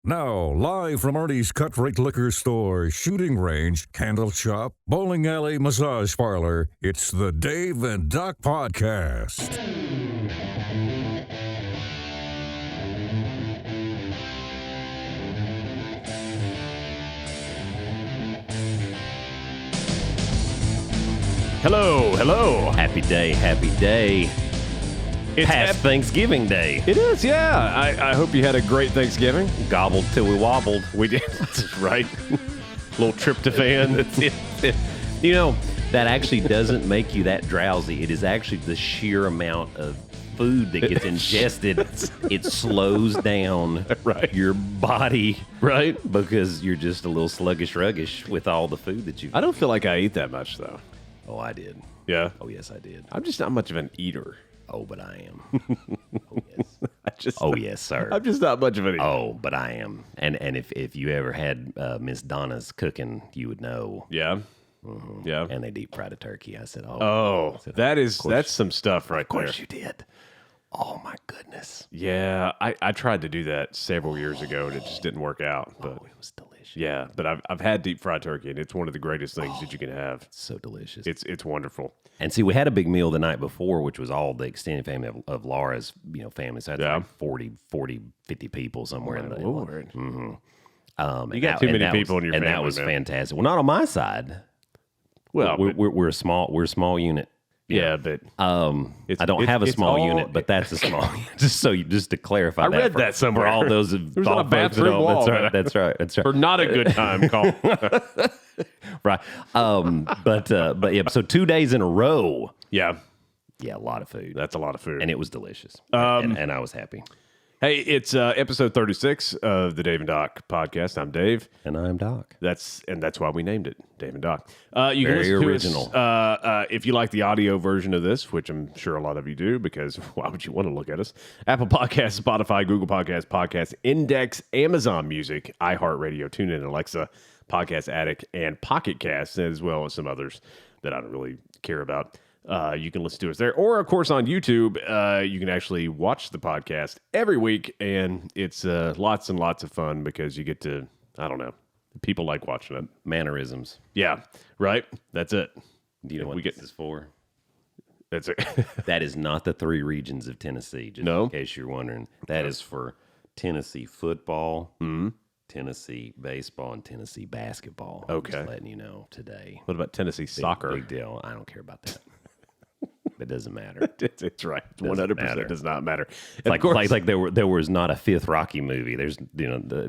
Now, live from Ernie's Cut Rate Liquor Store, shooting range, candle shop, bowling alley, massage parlor, it's the Dave and Doc Podcast. Hello. Happy day. It's past Thanksgiving Day. It is, yeah. I hope you had a great Thanksgiving. Gobbled till we wobbled. We did. That's right. Little tryptophan. That's it. You know, that actually doesn't make you that drowsy. It is actually the sheer amount of food that gets ingested. It slows down your body. Right. Because you're just a little ruggish with all the food that you've I don't feel like I ate that much, though. Oh, I did. Yeah? Oh, yes, I did. I'm just not much of an eater. Oh, but I am. Oh, yes, sir. I'm just not much of an eater. Oh, but I am. And if you ever had Miss Donna's cooking, you would know. Yeah? Mm-hmm. Yeah. And they deep fried a turkey. I said, that's some stuff right there. Of course you did. Oh, my goodness. Yeah, I tried to do that several years ago, and it just didn't work out. But it was delicious. Yeah, but I've had deep fried turkey, and it's one of the greatest things that you can have. It's so delicious. It's wonderful. And see, we had a big meal the night before, which was all the extended family of Laura's, family. So that's like 40, 50 people somewhere in the Lord. Mm-hmm. You got too many people in your family, and that was man. fantastic. Well, not on my side. Well, we're a small unit. Yeah, but I don't have a small unit, but that's a small unit. Just to clarify, I read that somewhere. For all those There's on a bathroom wall. That's right. For not a good time call. Right. But yeah. So 2 days in a row. Yeah, a lot of food. That's a lot of food, and it was delicious. And I was happy. Hey, it's episode 36 of the Dave and Doc podcast. I'm Dave, and I'm Doc. That's why we named it Dave and Doc. You Very can listen original. To us, if you like the audio version of this, which I'm sure a lot of you do, because why would you want to look at us? Apple Podcasts, Spotify, Google Podcasts, Podcast Index, Amazon Music, iHeartRadio, TuneIn, Alexa, Podcast Addict, and Pocket Cast, as well as some others that I don't really care about. You can listen to us there. Or, of course, on YouTube, you can actually watch the podcast every week, and it's lots and lots of fun because you get to, I don't know, people like watching it. Mannerisms. Yeah, right? That's it. Do you know what this is for? That's it. That is not the three regions of Tennessee, just in case you're wondering. That is for Tennessee football, Tennessee baseball, and Tennessee basketball. Okay. I'm just letting you know today. What about Tennessee soccer? Big deal. I don't care about that. It doesn't matter. It's right. 100% does not matter. Like there was not a fifth Rocky movie. There's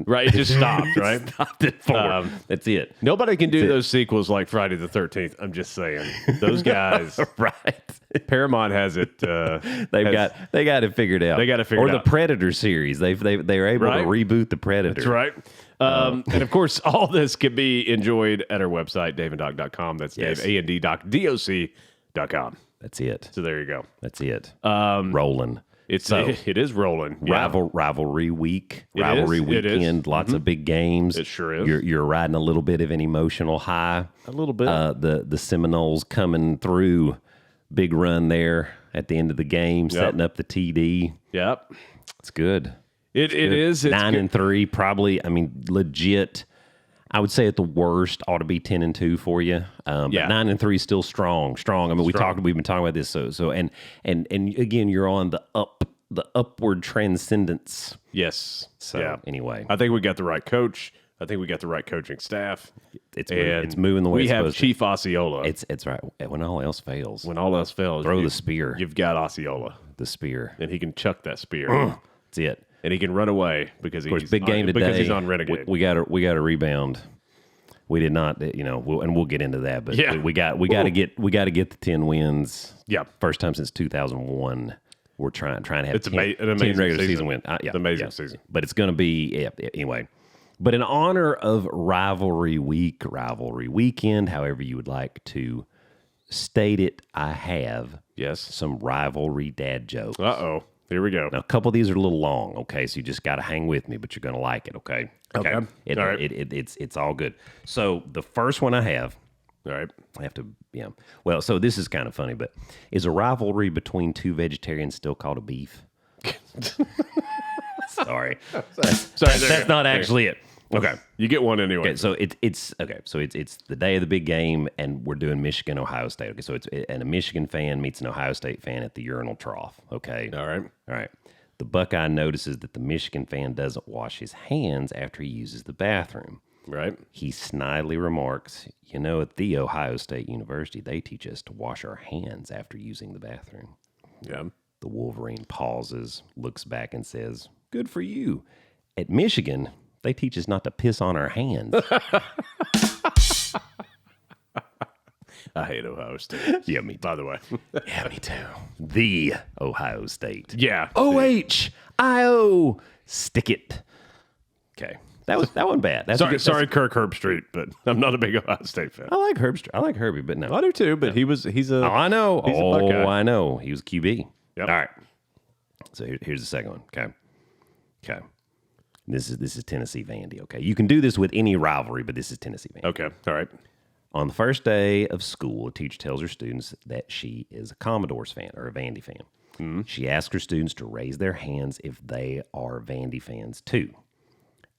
right. It just stopped. Right. Stopped at 4. That's it. Nobody can do those sequels like Friday the 13th. I'm just saying. Those guys. Right. Paramount has it. They got it figured out. They got it figured out. Or the Predator series. They were able to reboot the Predator. That's right. And of course, all this can be enjoyed at our website, DaveandDoc.com. That's Dave AndDoc.com. That's it. So there you go. That's it. Rolling. It is rolling. Yeah. Rivalry week. Rivalry weekend. Lots of big games. It sure is. You're riding a little bit of an emotional high. A little bit. The Seminoles coming through. Big run there at the end of the game, setting up the TD. Yep. It's good. It is. It's 9-3, probably. I mean, legit. I would say at the worst ought to be 10-2 for you. But 9-3 is still strong. I mean, we've been talking about this. So and again, you're on the upward transcendence. Yes. So anyway, I think we got the right coach. I think we got the right coaching staff. It's moving the way we have Chief Osceola. It's right. When all else fails, throw the spear. You've got Osceola, the spear, and he can chuck that spear. That's it. And he can run away because he's big game today. Because he's on Renegade. We got a rebound. We did not, we'll get into that. But we got to get the 10 wins. Yeah, first time since 2001. We're trying to have an 10 amazing regular season win. It's an amazing season. But it's going to be anyway. But in honor of rivalry weekend, however you would like to state it, I have some rivalry dad jokes. Uh-oh. Here we go. Now, a couple of these are a little long, okay? So you just got to hang with me, but you're going to like it, okay? Okay. All right. It's all good. So the first one I have, all right. I have to, Well, so this is kind of funny, but is a rivalry between two vegetarians still called a beef? Sorry. Sorry, That's not actually it. Okay. You get one anyway. Okay, so it's the day of the big game, and we're doing Michigan, Ohio State. Okay, so and a Michigan fan meets an Ohio State fan at the urinal trough. Okay, All right. The Buckeye notices that the Michigan fan doesn't wash his hands after he uses the bathroom. Right. He snidely remarks, at the Ohio State University, they teach us to wash our hands after using the bathroom. Yeah. The Wolverine pauses, looks back, and says, "Good for you. At Michigan, they teach us not to piss on our hands." I hate Ohio State. Yeah, me too. By the way. Yeah, me too. The Ohio State. Yeah. OHIO. Stick it. Okay. That wasn't bad. Sorry, Kirk Herbstreit, but I'm not a big Ohio State fan. I like Herbstreit. I like Herbie, but no. I do too, but he's a. Oh, I know. He's a Buckeye. I know. He was QB. Yep. All right. So here's the second one. Okay. This is Tennessee Vandy. Okay. You can do this with any rivalry, but this is Tennessee Vandy. Okay. All right. On the first day of school, a teacher tells her students that she is a Commodores fan or a Vandy fan. Mm-hmm. She asks her students to raise their hands if they are Vandy fans too.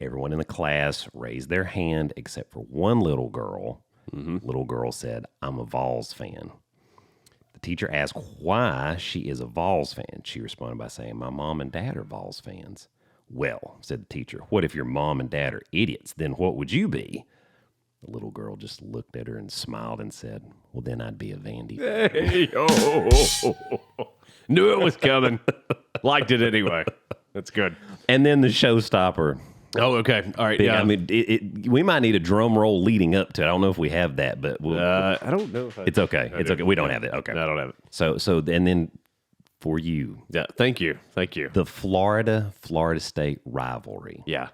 Everyone in the class raised their hand except for one little girl. Mm-hmm. Little girl said, "I'm a Vols fan." The teacher asked why she is a Vols fan. She responded by saying, "My mom and dad are Vols fans." "Well," said the teacher, "what if your mom and dad are idiots? Then what would you be?" The little girl just looked at her and smiled and said, "Well, then I'd be a Vandy fan." Hey, Knew it was coming. Liked it anyway. That's good. And then the showstopper. Oh, okay. All right. Yeah. I mean, we might need a drum roll leading up to it. I don't know if we have that, but I don't know if it's okay. It's okay. We don't have it. Okay. No, I don't have it. So, and then for you. Yeah. Thank you. The Florida State rivalry. Yeah.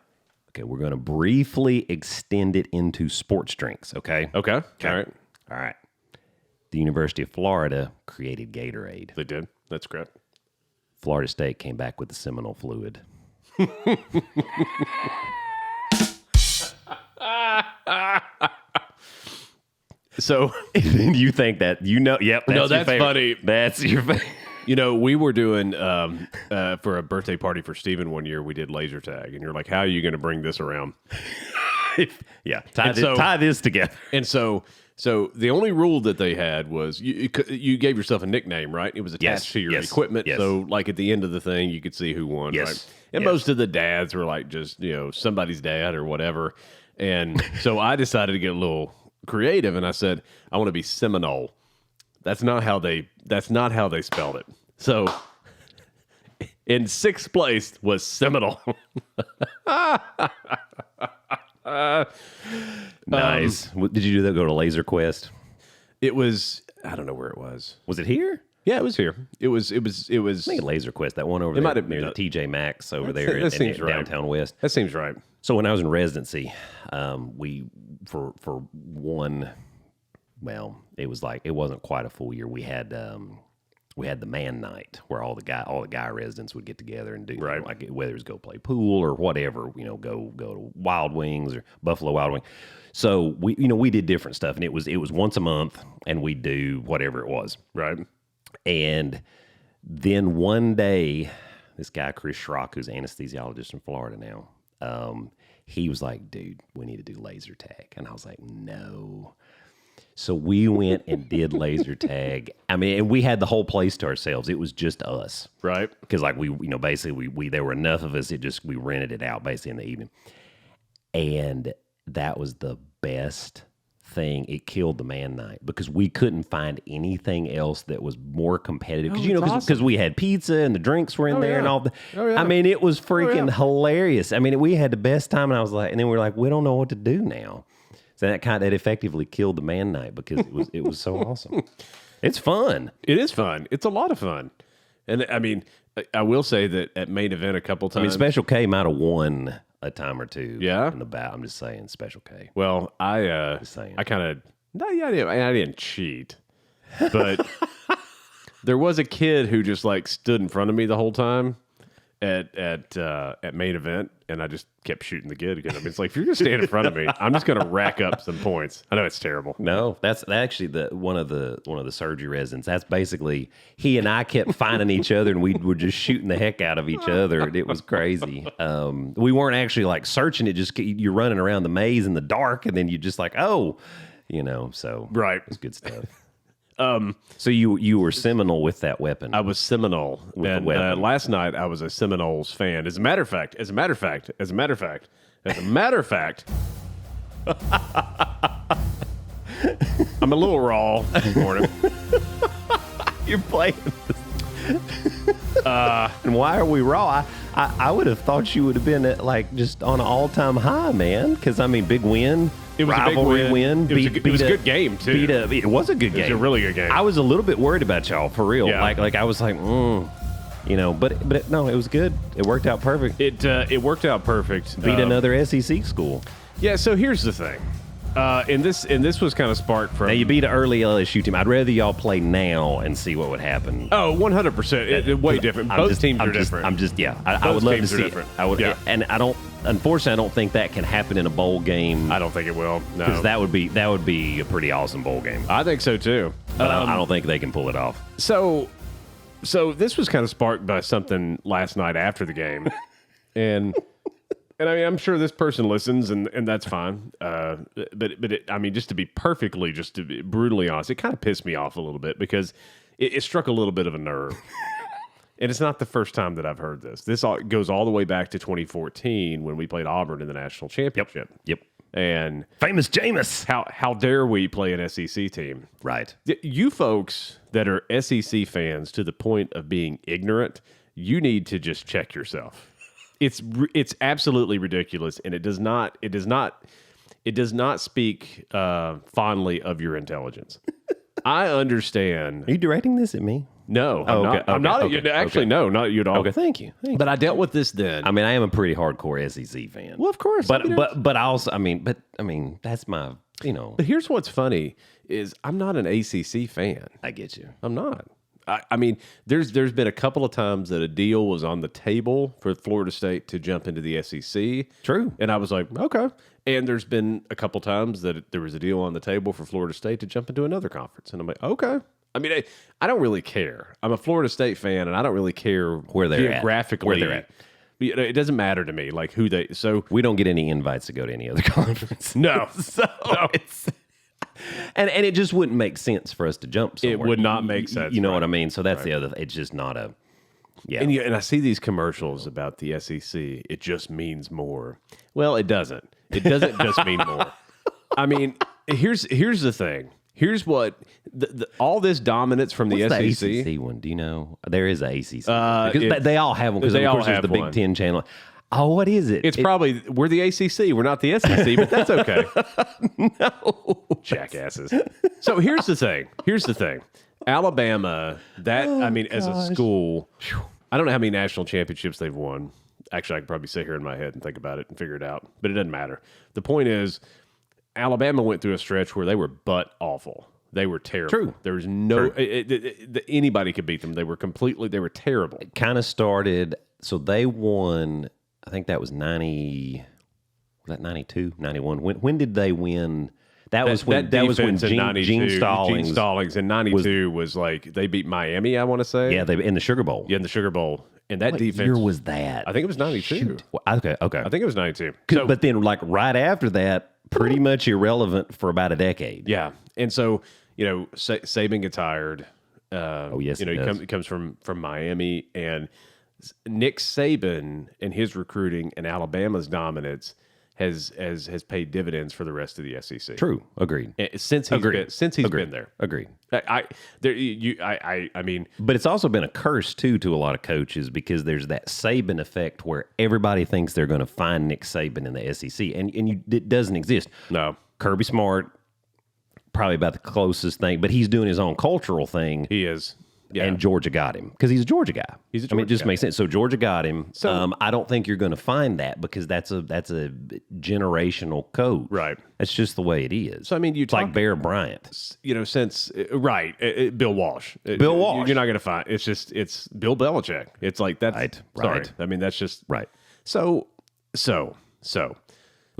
Okay. We're going to briefly extend it into sports drinks. Okay. Okay. All right. The University of Florida created Gatorade. They did. That's correct. Florida State came back with the Seminole fluid. So you think that yep, that's funny. That's your favorite. We were doing for a birthday party for Steven one year, we did laser tag, and you're like, how are you going to bring this around? Yeah, tie this together. And so the only rule that they had was you gave yourself a nickname, right? It was attached to your equipment. Yes. So like at the end of the thing, you could see who won, right? And most of the dads were like just, somebody's dad or whatever. And so I decided to get a little creative, and I said, I want to be Seminole. That's not how they spelled it. So in sixth place was Seminole. Nice. Did you do that? Go to Laser Quest? It was. I don't know where it was. Was it here? Yeah, it was here. It was. I think Laser Quest. That one over there. Might have near been the TJ Maxx over there that seems in right. downtown West. That seems right. So when I was in residency, we for one. Well, it was like it wasn't quite a full year. We had the man night where all the guy residents would get together and do like whether it was go play pool or whatever, go to Wild Wings or Buffalo Wild Wings. So we did different stuff, and it was once a month, and we'd do whatever it was. Right. And then one day, this guy Chris Schrock, who's an anesthesiologist in Florida now, he was like, "Dude, we need to do laser tag," and I was like, "No." So we went and did laser tag. I mean, and we had the whole place to ourselves. It was just us. Right. Because like basically we there were enough of us, we rented it out basically in the evening. And that was the best thing. It killed the man night because we couldn't find anything else that was more competitive. Because we had pizza and the drinks were in there and all the. Oh, yeah. I mean, it was freaking hilarious. I mean, we had the best time, and I was like, and then we were like, we don't know what to do now. So that effectively killed the man night because it was so awesome. It's fun. It is fun. It's a lot of fun. And I mean, I will say that at main event a couple times. I mean, Special K might have won a time or two. Yeah. In the bout. I'm just saying, Special K. Well, I didn't cheat, but there was a kid who just like stood in front of me the whole time. at main event, and I just kept shooting the kid again. I mean, it's like, if you're gonna stand in front of me, I'm just gonna rack up some points. I know it's terrible. No, that's actually one of the surgery residents. That's basically, he and I kept finding each other, and we were just shooting the heck out of each other. It was crazy. We weren't actually like searching it. Just you're running around the maze in the dark, and then you just like, oh, so Right. It's good stuff. So you were Seminole with that weapon. I was Seminole, and last night I was a Seminoles fan. As a matter of fact, I'm a little raw this morning. You're playing this. And why are we raw? I would have thought you would have been like just on an all-time high, man. Because I mean, big win. It was rivalry a big win. It was a good game too. It was a good game. It was a really good game. I was a little bit worried about y'all for real. Yeah. Like I was like, but no, it was good. It worked out perfect. It worked out perfect. Beat another SEC school. Yeah. So here's the thing. And this was kind of sparked from. Now you beat an early LSU team. I'd rather y'all play now and see what would happen. Oh, 100%. Way different. Both teams are different. I would love to see it. I would. Yeah. And unfortunately, I don't think that can happen in a bowl game. I don't think it will. No, because that would be a pretty awesome bowl game. I think so too. But I don't think they can pull it off. So this was kind of sparked by something last night after the game, and I mean, I'm sure this person listens, and that's fine. I mean, just to be brutally honest, it kind of pissed me off a little bit because it struck a little bit of a nerve. And it's not the first time that I've heard this. This goes all the way back to 2014 when we played Auburn in the national championship. Yep. And famous Jameis. How dare we play an SEC team? Right. You folks that are SEC fans to the point of being ignorant, you need to just check yourself. It's absolutely ridiculous, and it does not speak fondly of your intelligence. I understand. Are you directing this at me? No, I'm not. Actually, no, not you at all. Okay, thank you. But I dealt with this then. I mean, I am a pretty hardcore SEC fan. Well, of course. But I also, I mean, that's my, But here's what's funny is I'm not an ACC fan. I get you. I'm not. I mean, there's been a couple of times that a deal was on the table for Florida State to jump into the SEC. True. And I was like, okay. And there's been a couple times that there was a deal on the table for Florida State to jump into another conference. And I'm like, okay. I mean, I don't really care. I'm a Florida State fan, and I don't really care where they're geographically. Where they're at. It doesn't matter to me, like who they. So we don't get any invites to go to any other conference. No. It's. And it just wouldn't make sense for us to jump somewhere. It would not make sense. You know what I mean? So that's the other. It's just not a. Yeah. And I see these commercials about the SEC. It just means more. Well, it doesn't. It doesn't just mean more. I mean, here's the thing. Here's what all this dominance from the What's SEC. The ACC one? Do you know? There is a ACC because they all have one. Because of course there's the Big Ten channel. Oh, what is it? It's probably we're the ACC. We're not the SEC, but that's okay. No, jackasses. So here's the thing. Alabama. As a school, I don't know how many national championships they've won. Actually, I could probably sit here in my head and think about it and figure it out, but it doesn't matter. The point is, Alabama went through a stretch where they were butt awful. They were terrible. True. There was no anybody could beat them. They were terrible. It kind of started. So they won. I think that was 90. Was that 92, 91? When did they win? That was when Gene Stallings in 92 was like they beat Miami, I want to say. Yeah, they in the Sugar Bowl. Yeah, in the Sugar Bowl. And that defense. What year was that? I think it was 92. Shoot. Okay. I think it was 92. But then like right after that, pretty much irrelevant for about a decade. Yeah. And so, Saban gets hired. He comes from Miami, and Nick Saban and his recruiting and Alabama's dominance has paid dividends for the rest of the SEC. True. Agreed. Since he's been there. Agreed. I mean, but it's also been a curse too to a lot of coaches because there's that Saban effect where everybody thinks they're going to find Nick Saban in the SEC, and it doesn't exist. No. Kirby Smart, probably about the closest thing, but he's doing his own cultural thing. He is. and Georgia got him because he's a Georgia guy. He's a I mean, it Georgia just guy. makes sense. So Georgia got him. So- I don't think you're going to find that because that's a generational coach. Right. That's just the way it is. So, I mean, it's like Bear Bryant. Since Bill Walsh. Bill Walsh. You're not going to find it's Bill Belichick. It's like that's sorry. Right. I mean, that's just Right. So.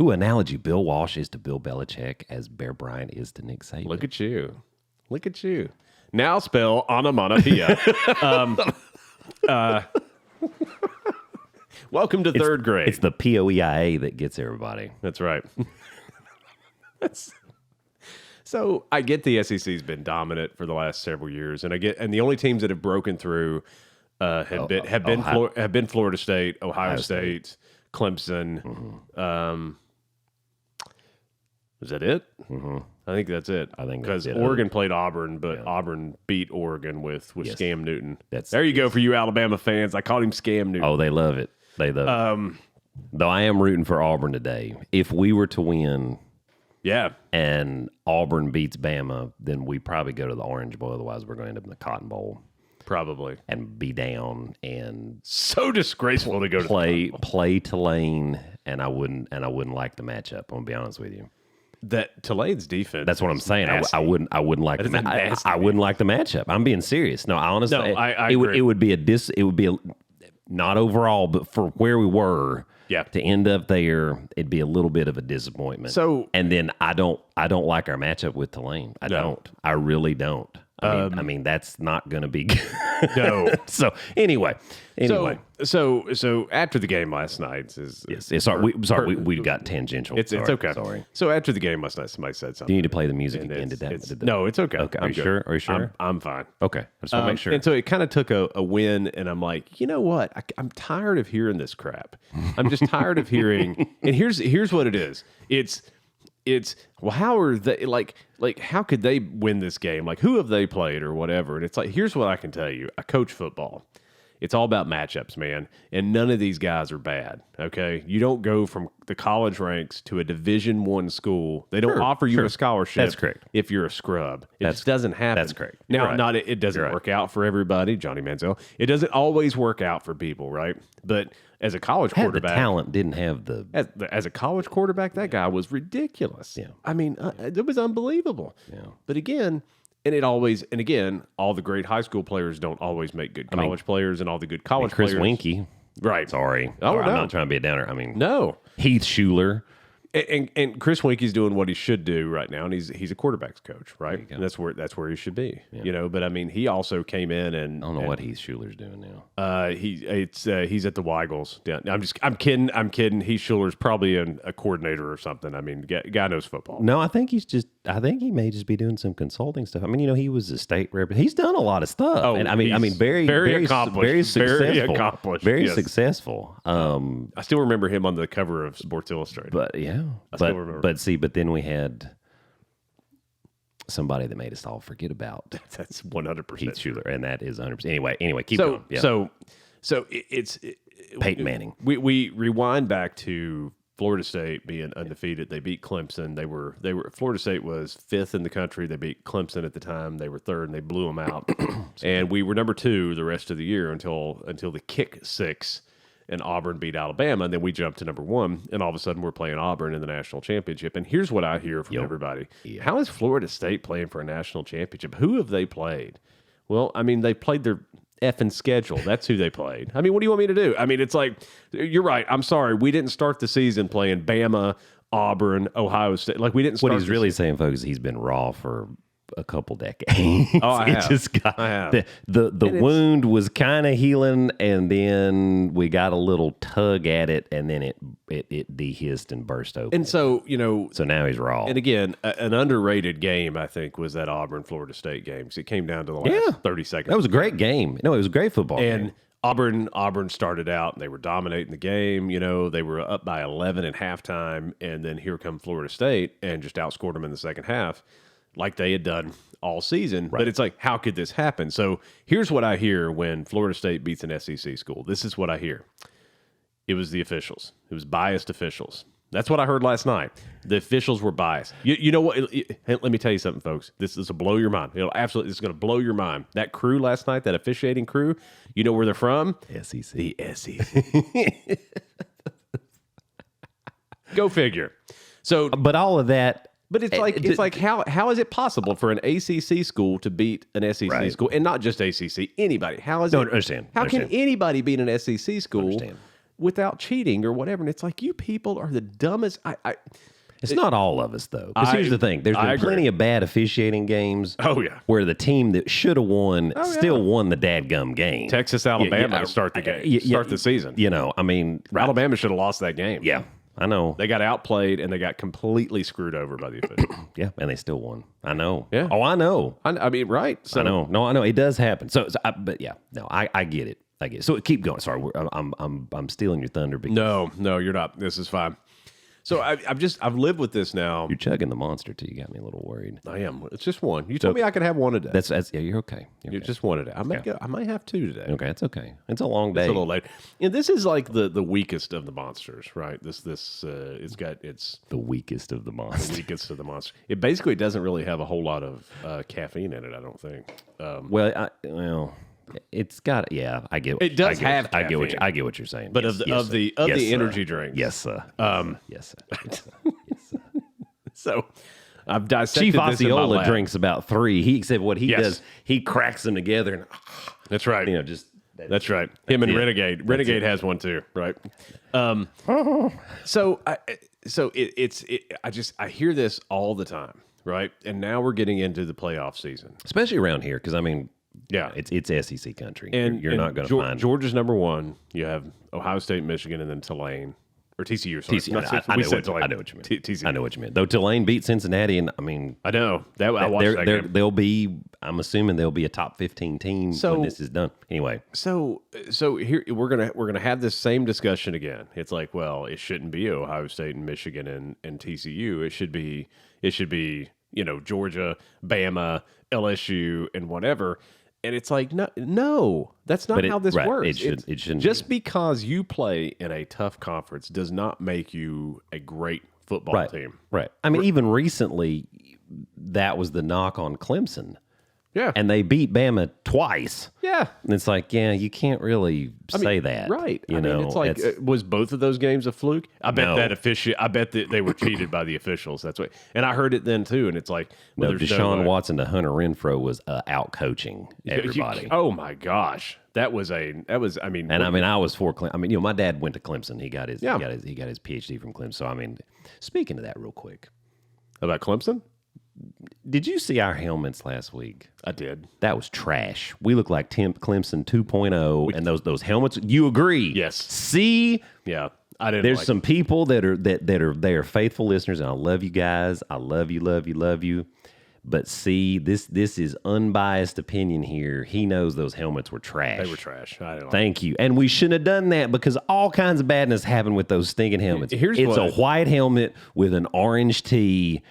Ooh, analogy. Bill Walsh is to Bill Belichick as Bear Bryant is to Nick Saban. Look at you. Now spell onomatopoeia. Welcome to third grade. It's the POEIA that gets everybody. That's right. So I get the SEC's been dominant for the last several years, and the only teams that have broken through have been Florida State, Ohio State, Clemson. Mm-hmm. Is that it? Mm-hmm. I think that's it. I think because that's it. Oregon played Auburn, but Auburn beat Oregon with Yes. Scam Newton. That's- there you go for you Alabama fans. I called him Scam Newton. Oh, they love it. They love it. Though I am rooting for Auburn today. If we were to win Yeah. and Auburn beats Bama, then we probably go to the Orange Bowl. Otherwise, we're going to end up in the Cotton Bowl Probably. and be down and So disgraceful to go to play Tulane. And I wouldn't like the matchup. I'm gonna be honest with you. that Tulane's defense. That's what I'm saying. I wouldn't like That the is a nasty I wouldn't like the matchup. I'm being serious. No, honestly, No, I it would agree. it would be not overall, but for where we were. Yeah. To end up there, it'd be a little bit of a disappointment. So- and then I don't like our matchup with Tulane. I don't. I really don't. I mean that's not going to be good. No. So anyway. So after the game last night We got tangential. It's okay. Sorry. So after the game last night, somebody said Do something. you need to play the music and again? No, it's okay. Okay. I'm Are you good. sure? Are you sure? I'm fine. Okay. I just want to make sure. And so it kind of took a win, and I'm like, you know what? I'm tired of hearing this crap. I'm just tired of hearing. And here's what it is. It's well, how are they like how could they win this game? Like who have they played or whatever? And it's like here's what I can tell you. I coach football. It's all about matchups, man. And none of these guys are bad. Okay, you don't go from the college ranks to a Division I school. They don't offer you a scholarship. That's correct. If you're a scrub, it just doesn't happen. That's correct. Now, You're right. it doesn't You're right. work out for everybody, Johnny Manziel. It doesn't always work out for people, right? But as a college Had the quarterback, talent, didn't have the as a college quarterback, that guy was ridiculous. Yeah. I mean, it was unbelievable. Yeah. But again, all the great high school players don't always make good college players, and all the good college Chris players. Winky. Right. Sorry. Oh, I'm no. not trying to be a downer. I mean, No. Heath Schuler. And Chris Winky's doing what he should do right now, and he's a quarterback's coach, right? And that's where he should be, you know. But I mean, he also came in and I don't know what Heath Schuler's doing now. he's at the Weigels. Yeah, I'm kidding. Heath Schuler's probably a coordinator or something. I mean, guy knows football. No, I think he may just be doing some consulting stuff. I mean, he was a state rep. He's done a lot of stuff. Oh, and he's very accomplished. very successful. Very accomplished, Very yes. successful. I still remember him on the cover of Sports Illustrated. But yeah, still remember. but then we had somebody that made us all forget about That's 100%. Heath Schuler, and that is 100%. Anyway, keep So going. Yeah. so Peyton Manning. We rewind back to Florida State being undefeated. They beat Clemson. They were Florida State was 5th in the country. They beat Clemson at the time. They were 3rd, and they blew them out. And we were number 2 the rest of the year until the kick 6. And Auburn beat Alabama, and then we jumped to number 1, and all of a sudden we're playing Auburn in the national championship. And here's what I hear from everybody: How is Florida State playing for a national championship? Who have they played? Well, I mean, they played their effing schedule. That's who they played. I mean, what do you want me to do? I mean, it's like, you're right. I'm sorry, we didn't start the season playing Bama, Auburn, Ohio State. Like we didn't. What start he's really saying, folks, is he's been raw for a couple decades. Oh, I have. Just got, I have. The wound was kind of healing, and then we got a little tug at it, and then it dehisced and burst open. And so, you know, So now he's raw. and again, an underrated game, I think, was that Auburn Florida State game. 'Cause it came down to the last 30 seconds. That was a great game. No, it was a great football And game. Auburn started out and they were dominating the game. You know, they were up by 11 at halftime, and then here come Florida State and just outscored them in the second half, like they had done all season. But it's like, how could this happen? So here's what I hear when Florida State beats an SEC school. This is what I hear. It was the officials. It was biased officials. That's what I heard last night. The officials were biased. You know what? Let me tell you something, folks. This will blow your mind. It's going to blow your mind. That crew last night, that officiating crew, you know where they're from? SEC. The SEC. Go figure. So, but all of that. But it's like how is it possible for an ACC school to beat an SEC school, and not just ACC, anybody? How is it? Understand. How can anybody beat an SEC school Understand. without cheating or whatever? And it's like, you people are the dumbest. It's not all of us, though. Because here's the thing. There's been plenty of bad officiating games where the team that should have won still won the dadgum game. Texas, Alabama to start the game, start the season. You know, I mean. Alabama should have lost that game. Yeah, I know. They got outplayed, and they got completely screwed over by the officials. Yeah, and they still won. I know. Yeah. Oh, I know. I mean, right. So, I know. No, I know. It does happen. But yeah, no, I get it. I get it. So keep going. Sorry, I'm stealing your thunder. Because No, you're not. This is fine. So I've lived with this now. You're chugging the monster too. You got me a little worried. I am. It's just one. You told me I could have one a day. That's yeah. You're okay. You're just one a day. I might have two today. Okay, it's okay. It's a long day. It's a little late. And this is like the weakest of the monsters, right? It's the weakest of the monsters. The weakest of the monsters. It basically doesn't really have a whole lot of caffeine in it, I don't think. It's got I get it does have I get what you're saying. But of the energy drinks. Yes, sir. Yes, sir. Yes, sir. So I've dissected Chief this in my Osceola lab. drinks about 3. He said what he does, he cracks them together and that's right. You know, just that's right. Him and Renegade. Renegade has one too, right? So I hear this all the time, right? And now we're getting into the playoff season, especially around here, because I mean, yeah, it's SEC country, and you're not going to find Georgia's number 1. You have Ohio State, Michigan, and then Tulane or TCU. Sorry. TCU. I know what you mean. TCU. I know what you meant. Though Tulane beat Cincinnati, and I mean, I know that. I watched that game. They'll be. I'm assuming they'll be a top 15 team when this is done. Anyway, so here we're gonna have this same discussion again. It's like, well, it shouldn't be Ohio State and Michigan and TCU. It should be Georgia, Bama, LSU, and whatever. And it's like, no, that's not how this works. It shouldn't. Just because you play in a tough conference does not make you a great football team. Right. I mean, even recently, that was the knock on Clemson. Yeah. And they beat Bama twice. Yeah. And it's like, you can't really say that. Right. You know, it's like, was both of those games a fluke? I bet that they were cheated by the officials. That's what. And I heard it then too. And it's like, Deshaun Watson to Hunter Renfrow was out coaching everybody. Oh my gosh. I was for Clemson. I mean, my dad went to Clemson. He got his PhD from Clemson. So I mean, speaking of that real quick. About Clemson? Did you see our helmets last week? I did. That was trash. We look like Clemson 2.0, and those helmets. You agree? Yes. See? Yeah, I didn't. There's some people that are faithful listeners, and I love you guys. I love you. But see, this is unbiased opinion here. He knows those helmets were trash. They were trash. I didn't. Thank you. And we shouldn't have done that because all kinds of badness happened with those stinking helmets. It's a white helmet with an orange tee.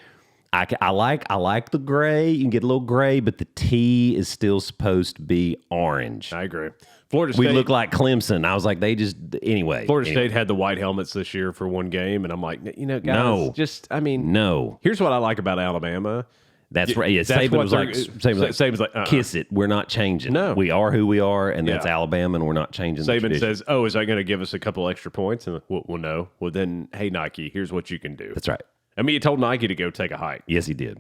I like the gray. You can get a little gray, but the tee is still supposed to be orange. I agree. Florida State. We look like Clemson. I was like, Florida State had the white helmets this year for one game, and I'm like, guys, no. Here's what I like about Alabama. That's right. Yeah, Saban was like, kiss it. We're not changing. No. We are who we are, and that's Alabama, and we're not changing. Saban says, "Oh, is that going to give us a couple extra points?" And well, no. Well, then, hey, Nike, here's what you can do. That's right. I mean, he told Nike to go take a hike. Yes, he did.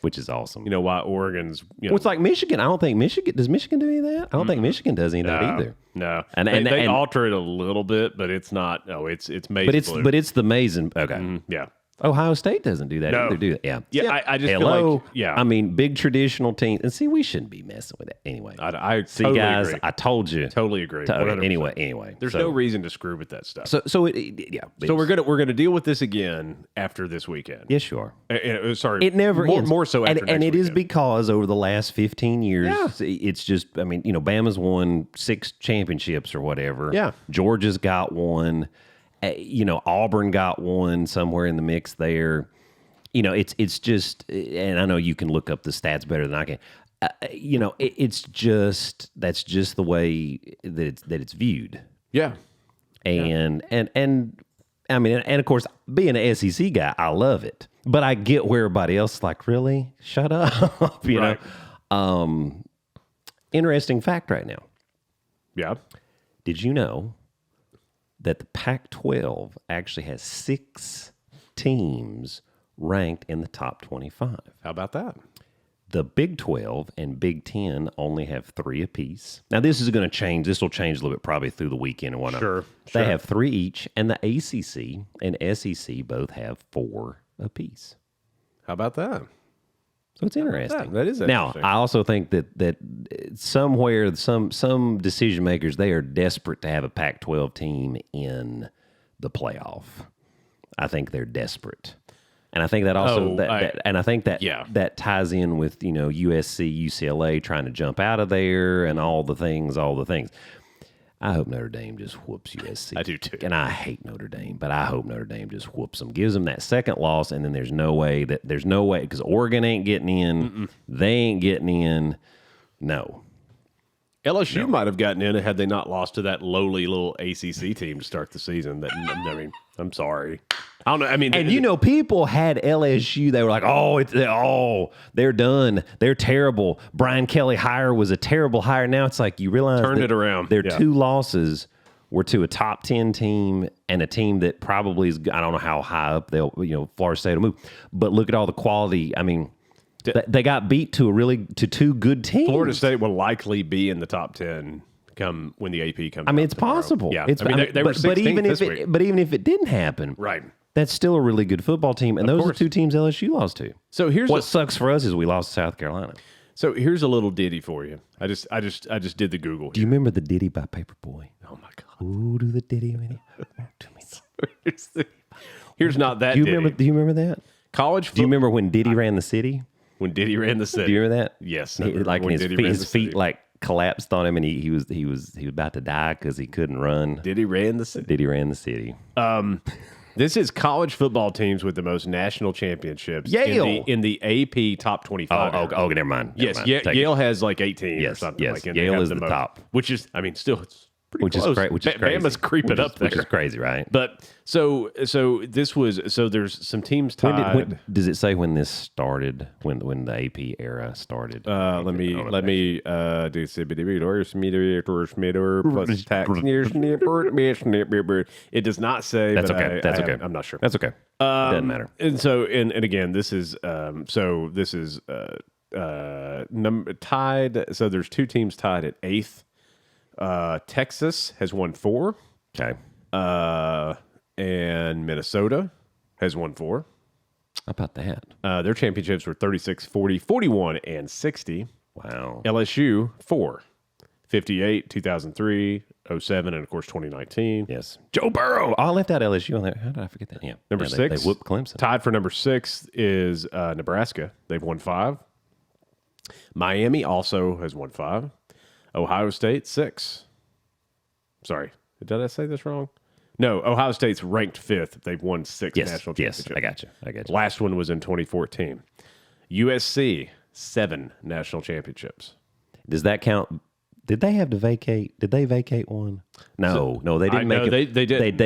Which is awesome. Why Oregon's. Well, it's like Michigan. I don't think Michigan does. Michigan do any of that? I don't think Michigan does any of that either. No, and they alter it a little bit, but it's not. No, it's made. But it's the Mason. Okay. Yeah. Ohio State doesn't do that either, do they? Yeah. Yeah. I just feel like, yeah. I mean, big traditional teams. And see, we shouldn't be messing with it anyway. I see, totally guys, agree. I told you. Totally agree. Anyway. There's no reason to screw with that stuff. So we're gonna deal with this again after this weekend. Yes, you are. Sorry, it never ends. More so after and it weekend. is because over the last 15 years, it's just. I mean, Bama's won 6 championships or whatever. Yeah, Georgia's got one. Auburn got one somewhere in the mix there. It's just, and I know you can look up the stats better than I can. It's just that's just the way that it's viewed. Yeah, and I mean, and of course, being an SEC guy, I love it. But I get where everybody else is like, really? Shut up. you Right. know? Interesting fact right now. Yeah. Did you know that the Pac-12 actually has 6 teams ranked in the top 25? How about that? The Big 12 and Big 10 only have 3 apiece. Now, this is going to change. This will change a little bit probably through the weekend and whatnot. Sure. They have 3 each, and the ACC and SEC both have 4 apiece. How about that? So it's interesting. That is interesting. Now, I also think that somewhere, some decision makers, they are desperate to have a Pac-12 team in the playoff. I think they're desperate. And I think that also that ties in with, USC, UCLA trying to jump out of there and all the things. I hope Notre Dame just whoops USC. I do too. And I hate Notre Dame, but I hope Notre Dame just whoops them, gives them that second loss, and then there's no way because Oregon ain't getting in. Mm-mm. They ain't getting in. No. LSU might have gotten in had they not lost to that lowly little ACC team to start the season. I'm sorry. I don't know. I mean, and people had LSU. They were like, they're done. They're terrible. Brian Kelly hire was a terrible hire. Now it's like you realize turned it around. Their 2 losses were to a top 10 team and a team that probably is. I don't know how high up Florida State will move. But look at all the quality. I mean, they got beat to 2 good teams. Florida State will likely be in the top 10 come when the AP comes. I mean, it's possible. Yeah, they were 16th but even if it didn't happen, right? That's still a really good football team, and those are 2 teams LSU lost to. So here's what sucks for us is we lost to South Carolina. So here's a little ditty for you. I just did the Google here. Do you remember the ditty by Paperboy? Oh my God! Ooh, do the ditty to me. Here's not that. Do you remember that? College football. Do you remember when Diddy ran the city? When Diddy ran the city. Do you remember that? Yes. His feet like collapsed on him, and he was about to die because he couldn't run. Diddy ran the city. This is college football teams with the most national championships. Yale in the AP top 25. Oh, never mind. Yale has like 18 or something. Yes, Yale is the top. Which is, still it's pretty which close. Is great. Which is crazy. Bama's creeping up there. Which is crazy, right? But so there's some teams tied. When does it say when this started? When the AP era started? Let me do plus tax. It does not say. That's okay. That's okay. I'm not sure. That's okay. It doesn't matter. And so and again, this is tied. So there's 2 teams tied at 8th. Texas has won 4. Okay. And Minnesota has won 4. How about that? Their championships were 36, 40, 41, and 60. Wow. LSU, 4. 58, 2003, 07, and of course 2019. Yes. Joe Burrow. Oh, I left out LSU on there. How did I forget that? Yeah. Number 6. They whooped Clemson. Tied for number 6 is Nebraska. They've won 5. Miami also has won 5. Ohio State, 6. Sorry, did I say this wrong? No, Ohio State's ranked 5th. They've won 6 national championships. Yes, I got you. Last one was in 2014. USC, 7 national championships. Does that count? Did they have to vacate? Did they vacate one? No, they didn't make it. They did.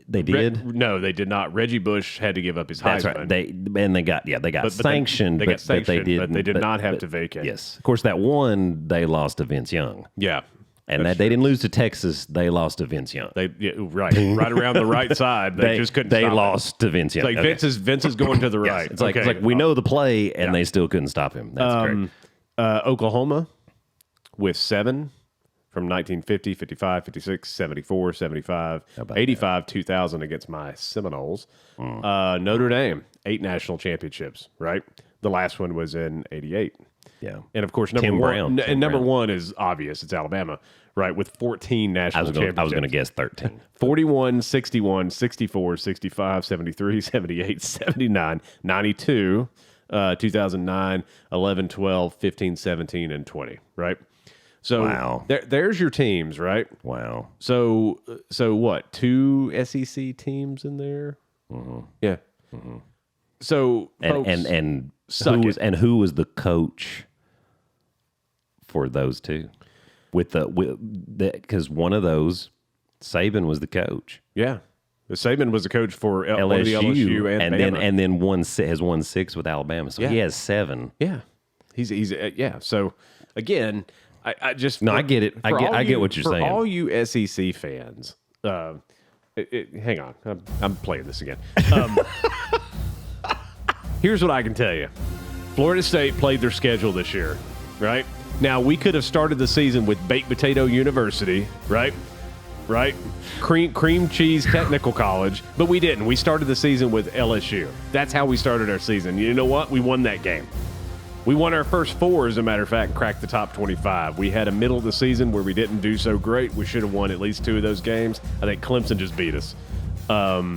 They did. No, they did not. Reggie Bush had to give up his Heisman. That's right. They got sanctioned, but they did not have to vacate. Yes, of course, that one they lost to Vince Young. Yeah, and they didn't lose to Texas. They lost to Vince Young. Right around the right side. They just couldn't. They lost to Vince Young. Like Vince is going to the right. Yes, it's like we know the play, and they still couldn't stop him. That's great. Oklahoma with 7 from 1950, 55, 56, 74, 75, 85, 2000 against my Seminoles. Notre Dame, 8 national championships, right? The last one was in 88. Yeah. And of course, number one is obvious. It's Alabama, right? With 14 national championships. I was going to guess 13. 41, 61, 64, 65, 73, 78, 79, 92, 2009, 11, 12, 15, 17, and 20, right? So wow. There's your teams, right? Wow. So what? 2 SEC teams in there? Mm-hmm. Yeah. Mm-hmm. So who was the coach for those 2? Because one of those, Saban was the coach. Yeah. Saban was the coach for LSU and Bama. then has won 6 with Alabama. So he has 7. Yeah, he's yeah. So again, I just I get it. I get what you're saying. For all you SEC fans, hang on, I'm playing this again. Here's what I can tell you: Florida State played their schedule this year, right? Now we could have started the season with Baked Potato University, right? Cream Cheese Technical College, but we didn't. We started the season with LSU. That's how we started our season. You know what? We won that game. We won our first 4, as a matter of fact, and cracked the top 25. We had a middle of the season where we didn't do so great. We should have won at least 2 of those games. I think Clemson just beat us.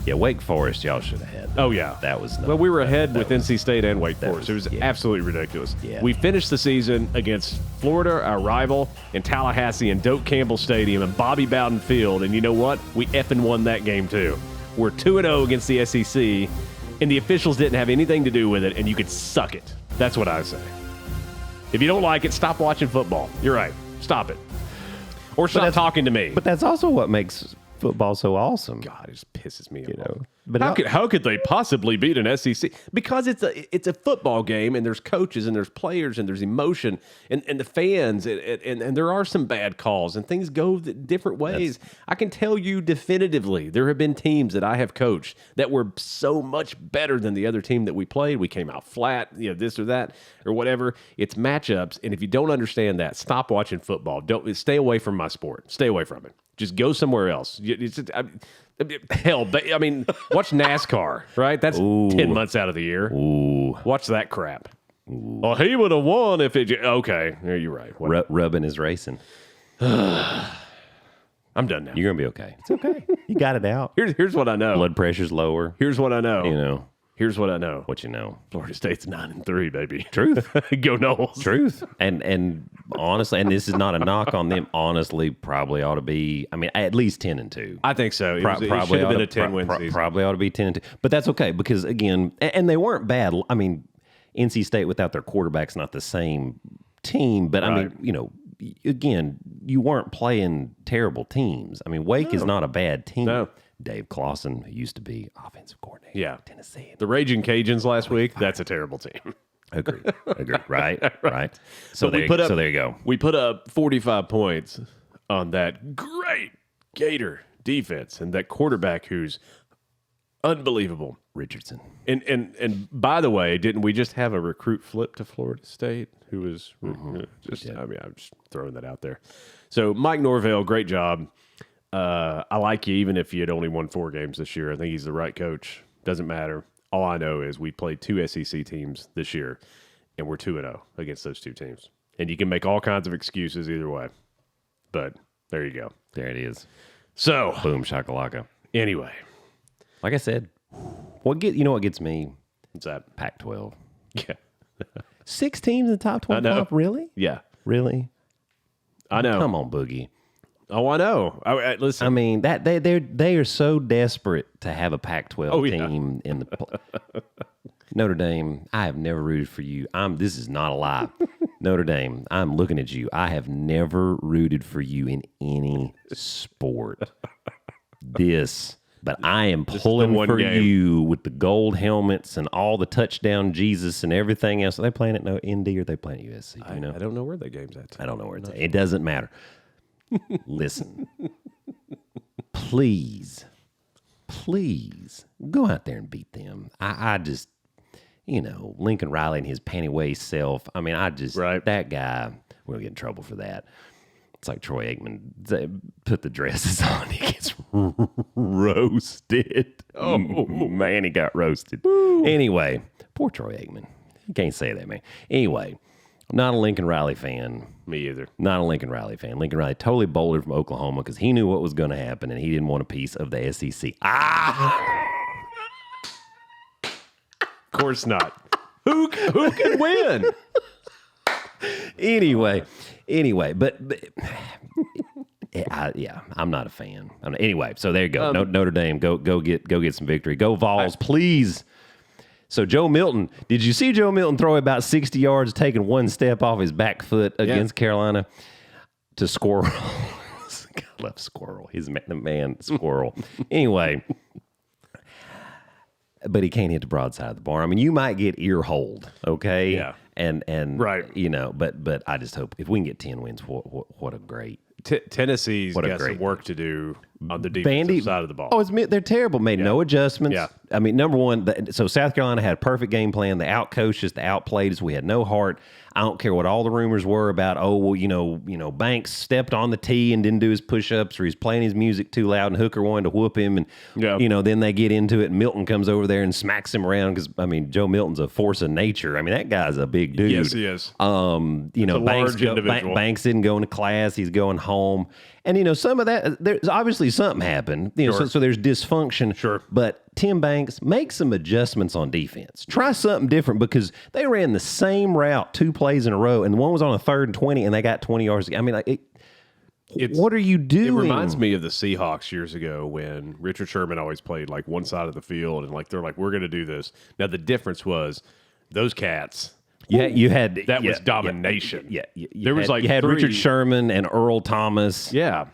Wake Forest, y'all should have had. Oh, yeah. That was well, we were ahead with NC State and Wake Forest. It was absolutely ridiculous. Yeah. We finished the season against Florida, our rival, in Tallahassee and Doak Campbell Stadium and Bobby Bowden Field. And you know what? We effing won that game, too. We're 2-0 against the SEC, and the officials didn't have anything to do with it, and you could suck it. That's what I say. If you don't like it, stop watching football. You're right. Stop it. Or stop talking to me. But that's also what makes football so awesome. God, it just pisses me off. know. But how could they possibly beat an SEC? Because it's a football game, and there's coaches, and there's players, and there's emotion, and the fans, and there are some bad calls, and things go different ways. I can tell you definitively, there have been teams that I have coached that were so much better than the other team that we played. We came out flat, this or that or whatever. It's matchups, and if you don't understand that, stop watching football. Don't stay away from my sport. Stay away from it. Just go somewhere else. Hell, I mean, watch NASCAR, right? That's 10 months out of the year. Ooh. Watch that crap. Well, he would have won if it... Okay, yeah, you're right. Rubbing is racing. I'm done now. You're going to be okay. It's okay. You got it out. Here's what I know. Blood pressure's lower. Here's what I know. Here's what I know. What you know. Florida State's 9-3, baby. Truth. Go Noles. Truth. And honestly, and this is not a knock on them, honestly, probably ought to be, at least 10-2. I think so. It should have been a 10-win season. Probably ought to be 10-2. But that's okay because, again, and they weren't bad. NC State without their quarterback's not the same team. But, again, you weren't playing terrible teams. Wake is not a bad team. No. Dave Clawson, who used to be offensive coordinator at Tennessee. The Raging Cajuns last week, that's a terrible team. Agreed. Right. So there you go. We put up 45 points on that great Gator defense and that quarterback who's unbelievable. Richardson. And by the way, didn't we just have a recruit flip to Florida State who was I'm just throwing that out there. So Mike Norvell, great job. I like you even if you had only won 4 games this year. I think he's the right coach. Doesn't matter. All I know is we played 2 SEC teams this year, and we're 2-0 against those 2 teams. And you can make all kinds of excuses either way. But there you go. There it is. So, boom shakalaka. Anyway. Like I said, what gets me? What's that? Pac-12. Yeah. 6 teams in the top 25? Really? Yeah. Really? I know. Come on, Boogie. Oh, I know. Listen. That they are so desperate to have a Pac-12 team in the Notre Dame. I have never rooted for you. This is not a lie. Notre Dame, I'm looking at you. I have never rooted for you in any sport. But I am pulling for you with the gold helmets and all the touchdown Jesus and everything else. Are they playing at ND or are they playing at USC? I don't know where that game's at. I don't know where it's at. It doesn't matter. Listen, please go out there and beat them. I just, Lincoln Riley and his panty waist self. That guy, we'll get in trouble for that. It's like Troy Aikman put the dresses on. He gets roasted. Oh, man, he got roasted. Woo. Anyway, poor Troy Aikman. You can't say that, man. Anyway, I'm not a Lincoln Riley fan. Me either. Not a Lincoln Riley fan. Lincoln Riley totally bolted from Oklahoma because he knew what was going to happen and he didn't want a piece of the SEC. Of course not. Who can win? Anyway, but I'm not a fan. Anyway, so there you go. Notre Dame, go get some victory. Go Vols, please. So Joe Milton, did you see Joe Milton throw about 60 yards, taking one step off his back foot against Carolina to Squirrel? God love Squirrel. He's the man Squirrel. Anyway, but he can't hit the broadside of the barn. I mean, you might get ear hold, okay? Yeah. And right. But I just hope if we can get 10 wins, what a great. Tennessee's got some work to do on the defensive side of the ball. Oh, they're terrible. Made no adjustments. Yeah. I mean, number one, so South Carolina had a perfect game plan. They outcoached us, they outplayed us. We had no heart. I don't care what all the rumors were about. Oh, well, Banks stepped on the tee and didn't do his push-ups, or he's playing his music too loud, and Hooker wanted to whoop him, and then they get into it, and Milton comes over there and smacks him around because Joe Milton's a force of nature. I mean, that guy's a big dude. Yes, he is. Banks didn't go into class. He's going home. And, some of that, there's obviously something happened. So there's dysfunction. Sure. But Tim Banks, make some adjustments on defense. Try something different, because they ran the same route 2 plays in a row, and the one was on a 3rd and 20, and they got 20 yards. I mean, what are you doing? It reminds me of the Seahawks years ago when Richard Sherman always played like one side of the field, and they're like, we're going to do this. Now, the difference was those cats. Yeah, you had was domination. Yeah, you had Richard Sherman and Earl Thomas. Yeah,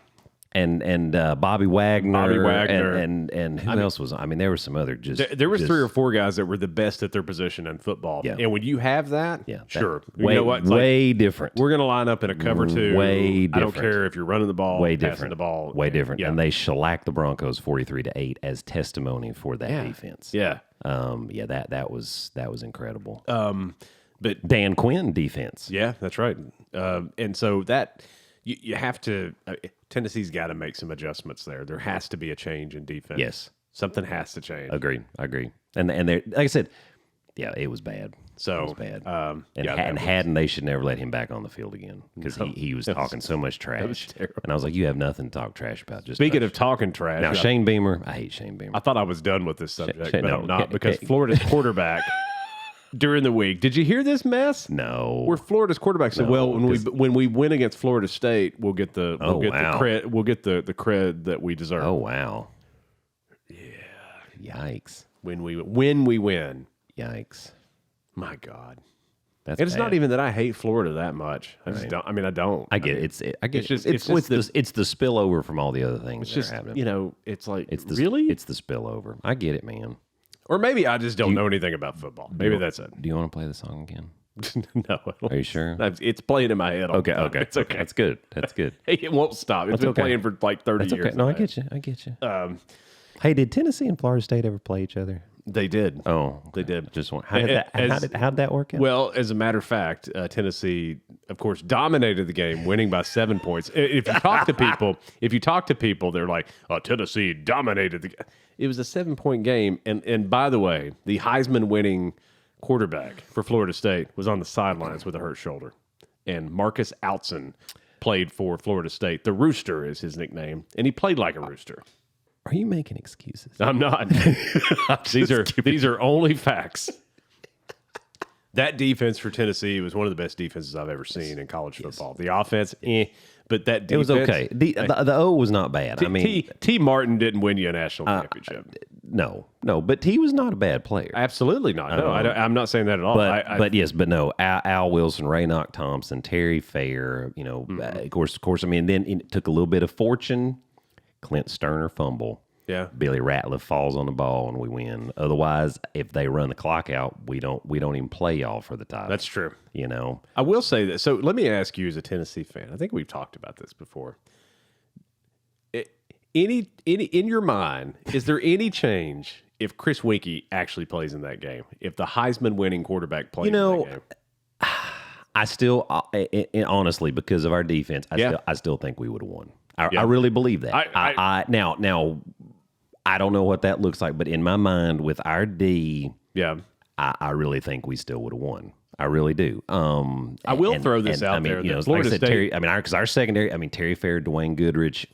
and Bobby Wagner. And who else was? I mean, there were some other there was 3 or 4 guys that were the best at their position in football. Yeah. And when you have that, sure, way, you know what? Way different. We're going to line up in a cover 2. Way different. I don't care if you're running the ball, passing the ball. Way different. Yeah. And they shellacked the Broncos 43-8 as testimony for that defense. Yeah. That was incredible. But Dan Quinn defense. Yeah, that's right. And so that you have to. Tennessee's got to make some adjustments there. There has to be a change in defense. Yes, something has to change. Agreed. And they, like I said, yeah, it was bad. So it was bad. And they should never let him back on the field again, because he was talking so much trash. And I was like, you have nothing to talk trash about. Just speaking of talking trash, now Shane Beamer. I hate Shane Beamer. I thought I was done with this subject, but I'm not, because Florida's quarterback. During the week, did you hear this mess? No. Where Florida's quarterback said, "Well, when we win against Florida State, we'll get the cred that we deserve." Oh wow! Yeah. Yikes! When we win, yikes! My God, that's. And it's bad. not even that I hate Florida that much. I just don't. I mean, I don't. I get it. It's the spillover from all the other things that are happening. It's like it's the spillover. I get it, man. Or maybe I just don't know anything about football. Maybe that's it. Do you want to play the song again? No. Are you sure? It's playing in my head. Okay. It's okay. That's good. It won't stop. It's been playing for like 30 years. Okay. No, I get you. Hey, did Tennessee and Florida State ever play each other? They did. Oh, they did. Just one. How did that work out? Well, as a matter of fact, Tennessee, of course, dominated the game, winning by 7 points. If you talk to people, they're like, "Oh, Tennessee dominated the game." It was a 7-point game, and by the way, the Heisman-winning quarterback for Florida State was on the sidelines with a hurt shoulder, and Marcus Outson played for Florida State. The Rooster is his nickname, and he played like a rooster. Are you making excuses? I'm not. These are only facts. That defense for Tennessee was one of the best defenses I've ever seen in college football. The offense, but that defense, it was okay. The O was not bad. T. Martin didn't win you a national championship. No, but he was not a bad player. Absolutely not. No, I'm not saying that at all. But no. Al Wilson, Raynoch Thompson, Terry Fair. Of course. I mean, then it took a little bit of fortune. Clint Sterner fumble. Yeah. Billy Ratliff falls on the ball and we win. Otherwise, if they run the clock out, we don't even play y'all for the title. That's true. I will say that. So let me ask you, as a Tennessee fan, I think we've talked about this before. In your mind, is there any change if Chris Winkie actually plays in that game? If the Heisman-winning quarterback plays in that game? I still, honestly, because of our defense, I still think we would have won. I really believe that. Now, I don't know what that looks like, but in my mind, with our D, I really think we still would have won. I really do. I will throw this out there. Florida State, because our secondary, Terry Fair, Dwayne Goodrich.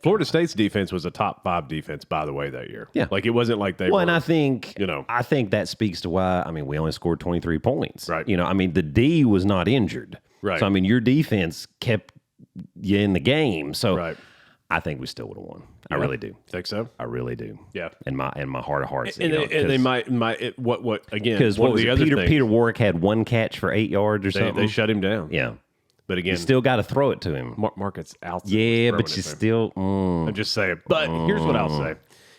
Florida State's defense was a top 5 defense, by the way, that year. Yeah, like it wasn't like they. Well, and I think that speaks to why. We only scored 23 points. Right. The D was not injured. Right. So your defense kept you in the game. So right. I think we still would have won. I really do. Think so? I really do. Yeah. In my heart of hearts. And they might what again? Because Peter Warwick had 1 catch for 8 yards or something. They shut him down. Yeah. But again, you still got to throw it to him. Marcus Outson. Yeah, but you still. I'm just saying. But here's what I'll say: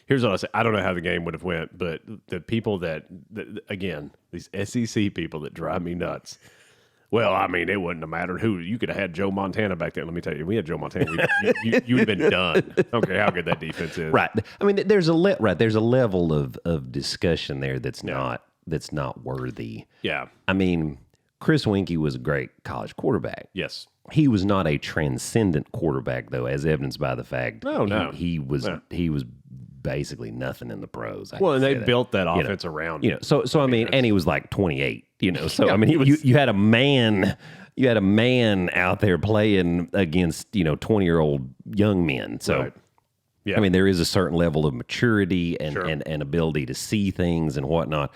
here's what I say. I don't know how the game would have went, but the people that again, these SEC people that drive me nuts. Well, I mean, it wouldn't have mattered who. You could have had Joe Montana back then. Let me tell you, we had Joe Montana. You would have been done. I don't care how good that defense is. Right. I mean, there's a level of discussion there that's not worthy. Yeah. I mean, Chris Winkie was a great college quarterback. Yes. He was not a transcendent quarterback, though, as evidenced by the fact he was basically nothing in the pros. Well, and they built that offense around him. So I mean, and he was like 28. So I mean, you had a man out there playing against 20-year-old young men. So. Right. Yeah. I mean, there is a certain level of maturity and ability to see things and whatnot.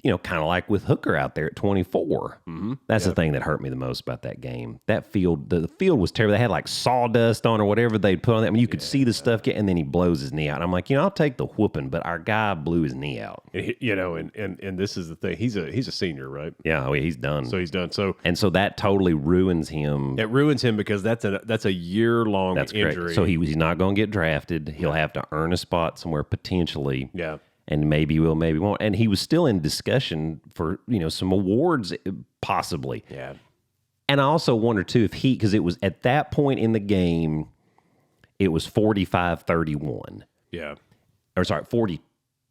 Kind of like with Hooker out there at 24. Mm-hmm. That's the thing that hurt me the most about that game. That field, the field was terrible. They had like sawdust on or whatever they'd put on that. I mean, you could see the stuff and then he blows his knee out. And I'm like, I'll take the whooping, but our guy blew his knee out. And this is the thing. He's a senior, right? Yeah, he's done. So he's done. So that totally ruins him. It ruins him because that's a year-long injury. Correct. So he's not going to get drafted. He'll have to earn a spot somewhere potentially. Yeah. And maybe will, maybe won't. And he was still in discussion for, some awards, possibly. Yeah. And I also wonder, too, if because it was at that point in the game, it was 45-31. Yeah. Or sorry, 40. Is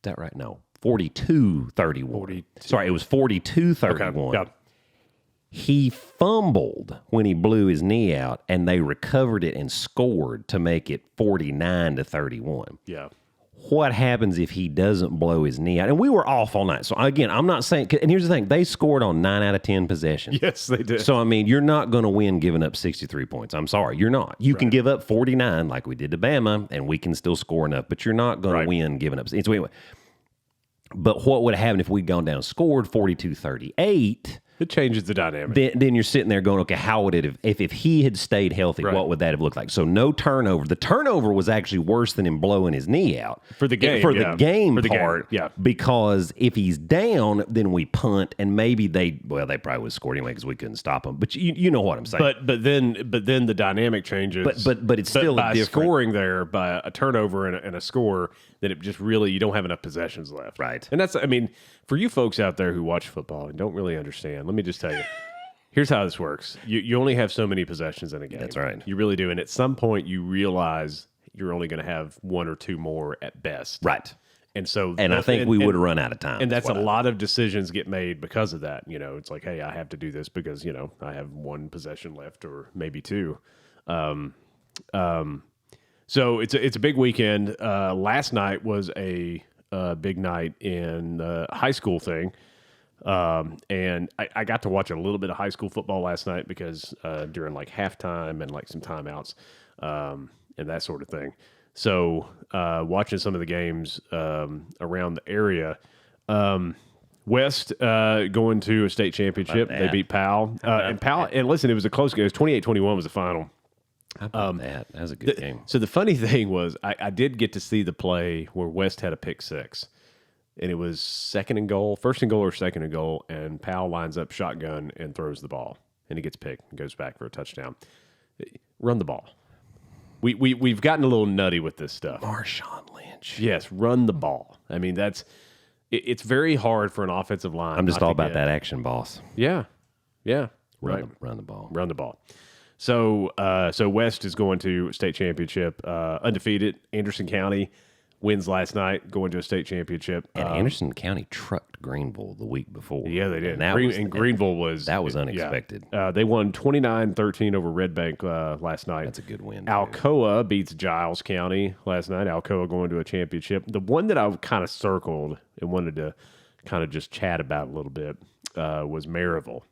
that right? No. 42-31. Sorry, it was 42-31. Okay. Yeah. He fumbled when he blew his knee out, and they recovered it and scored to make it 49-31. Yeah. What happens if he doesn't blow his knee out? And we were off all night. So, again, I'm not saying... And here's the thing. They scored on 9 out of 10 possessions. Yes, they did. So, I mean, you're not going to win giving up 63 points. I'm sorry. You're not. You can give up 49 like we did to Bama, and we can still score enough. But you're not going to win giving up... So anyway, but what would have happened if we'd gone down and scored 42-38... It changes the dynamic. Then you're sitting there going, okay, how would it have, if he had stayed healthy, what would that have looked like? So no turnover. The turnover was actually worse than him blowing his knee out. For the game. The game part. Yeah. Because if he's down, then we punt, and maybe they probably would have scored anyway because we couldn't stop him. But you know what I'm saying. But then the dynamic changes. But it's still by different. Scoring there by a turnover and a score, then it just really, you don't have enough possessions left. Right. And that's, I mean, for you folks out there who watch football and don't really understand, let me just tell you. Here's how this works. You only have so many possessions in a game. That's right. You really do. And at some point, you realize you're only going to have one or two more at best. Right. And so, I think we would have run out of time. And that's a lot of decisions get made because of that. It's like, hey, I have to do this because, I have one possession left or maybe two. So it's a big weekend. Last night was a big night in the high school thing. And I got to watch a little bit of high school football last night because during like halftime and like some timeouts and that sort of thing. So watching some of the games around the area. West going to a state championship. They beat Powell. And listen, it was a close game. It was 28-21 was the final. How about that? That was a good game. So the funny thing was I did get to see the play where West had a pick six. And it was first and goal or second and goal, and Powell lines up shotgun and throws the ball. And he gets picked and goes back for a touchdown. Run the ball. We've gotten a little nutty with this stuff. Marshawn Lynch. Yes, run the ball. I mean, it's very hard for an offensive line. I'm just all about that action, boss. Yeah. Yeah. Run the ball. Run the ball. So West is going to state championship, undefeated. Anderson County wins last night, going to a state championship. And Anderson County trucked Greenville the week before. Yeah, they did. Greenville was... That was unexpected. Yeah. They won 29-13 over Red Bank last night. That's a good win. Alcoa beats Giles County last night. Alcoa going to a championship. The one that I kind of circled and wanted to kind of just chat about a little bit was Maryville.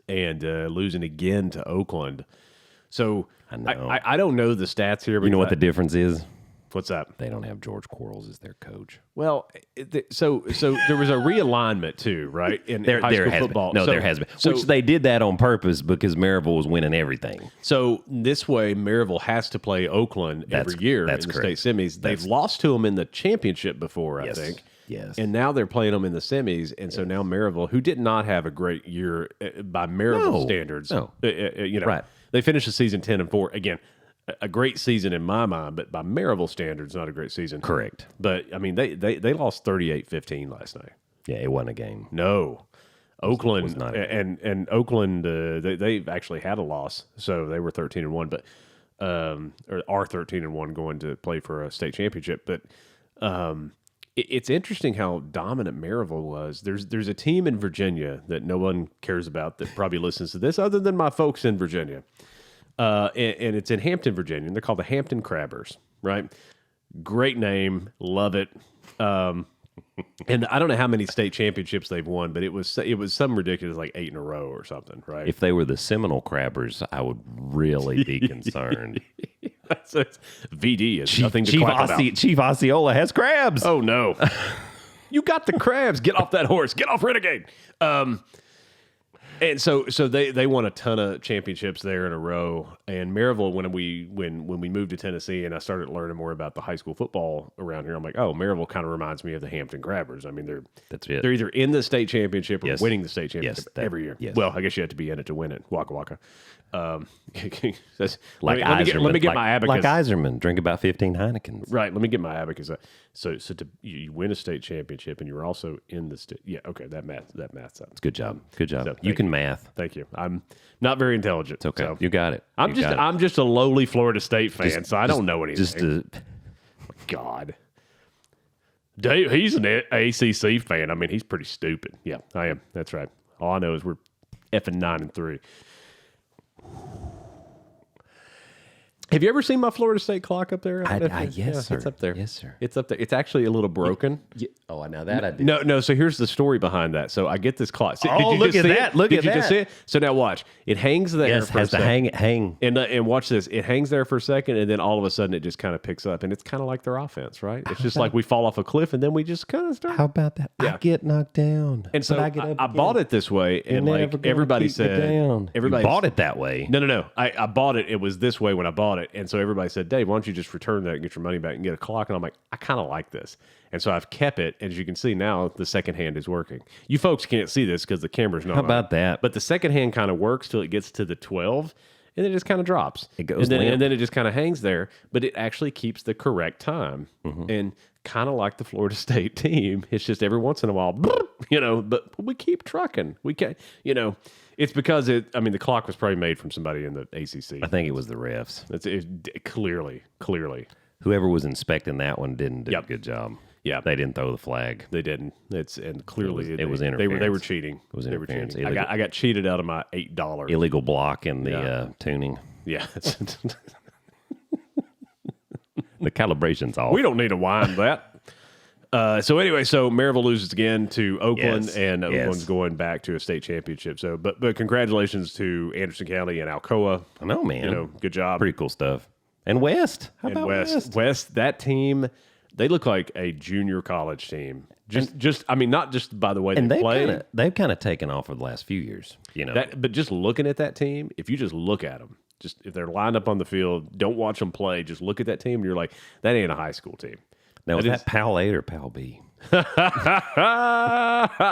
And losing again to Oakland. So I don't know the stats here. You know what the difference is? What's that? They don't have George Quarles as their coach. Well, so there was a realignment too, right? In high school football. There has been. Which they did that on purpose because Maryville was winning everything. So this way, Maryville has to play Oakland every year in the state semis. They've lost to them in the championship before, I think. Yes. And now they're playing them in the semis, and so now Maryville, who did not have a great year by Maryville standards, right. They finished the season 10-4. Again, a great season in my mind, but by Maryville standards, not a great season. Correct. But I mean, they lost 38-15 last night. Yeah, it wasn't a game. No, Oakland was not and Oakland they actually had a loss, so they were 13-1, but or are 13-1 going to play for a state championship. But it's interesting how dominant Maryville was. There's a team in Virginia that no one cares about that probably listens to this, other than my folks in Virginia. And it's in Hampton, Virginia, and they're called the Hampton Crabbers, right? Great name, love it. And I don't know how many state championships they've won, but it was some ridiculous, like 8 in a row or something, right? If they were the Seminole Crabbers, I would really be concerned. So VD is nothing to clap about. Chief Osceola has crabs. Oh no, you got the crabs! Get off that horse! Get off Renegade! And so they won a ton of championships there in a row. And Maryville, when we moved to Tennessee and I started learning more about the high school football around here, I'm like, oh, Maryville kind of reminds me of the Hampton Crabbers. I mean, they're either in the state championship or winning the state championship every year. Yes. Well, I guess you have to be in it to win it. Waka waka. Like let me get my abacus. Like Iserman, drink about 15 Heinekens. Right. Let me get my abacus. So you win a state championship and you're also in the state. Yeah. Okay. That math's up. Good job. Good job. So, you can math. Thank you. I'm not very intelligent. It's okay. So. You got it. I'm just a lowly Florida State fan, so I don't know anything. God. Dave, he's an ACC fan. I mean, he's pretty stupid. Yeah, I am. That's right. All I know is we're effing 9-3. Have you ever seen my Florida State clock up there? Yes, sir. It's up there. Yes, sir. It's up there. It's actually a little broken. Oh, now that I did. No. So here's the story behind that. So I get this clock. Look at that. Look at that. Did you just see it? So now watch. It hangs there. Yes, for has a to hang. And watch this. It hangs there for a second, and then all of a sudden it just kind of picks up, and it's kind of like their offense, right? It's just like we fall off a cliff, and then we just kind of start. How about that? Yeah. I get knocked down, and so I get up I bought it this way, and like everybody said, everybody bought it that way. No. I bought it. It was this way when I bought it, and so everybody said, Dave, why don't you just return that and get your money back and get a clock? And I'm like, I kind of like this. And so I've kept it. And as you can see now, the second hand is working. You folks can't see this because the camera's not on. How about that? But the second hand kind of works till it gets to the 12, and then it just kind of drops. It goes and then it just kind of hangs there, but it actually keeps the correct time. Mm-hmm. And kind of like the Florida State team, it's just every once in a while, but we keep trucking. We can't, it's because the clock was probably made from somebody in the ACC. I think it was the refs. It clearly. Whoever was inspecting that one didn't do a good job. Yeah, they didn't throw the flag. They didn't. Clearly it was interference. They were cheating. It was interference. I got cheated out of my $8. Illegal block in the tuning. Yeah. The calibration's off. We don't need to wind that. So Maryville loses again to Oakland, and Oakland's going back to a state championship. So, but congratulations to Anderson County and Alcoa. I know, man. Good job. Pretty cool stuff. And West. How about West? West, that team, they look like a junior college team. Not just by the way they play. They've kind of taken off for the last few years. But just looking at that team, if you just look at them, just if they're lined up on the field, don't watch them play. Just look at that team, and you're like, that ain't a high school team. Now, is that PAL 8 or PAL B?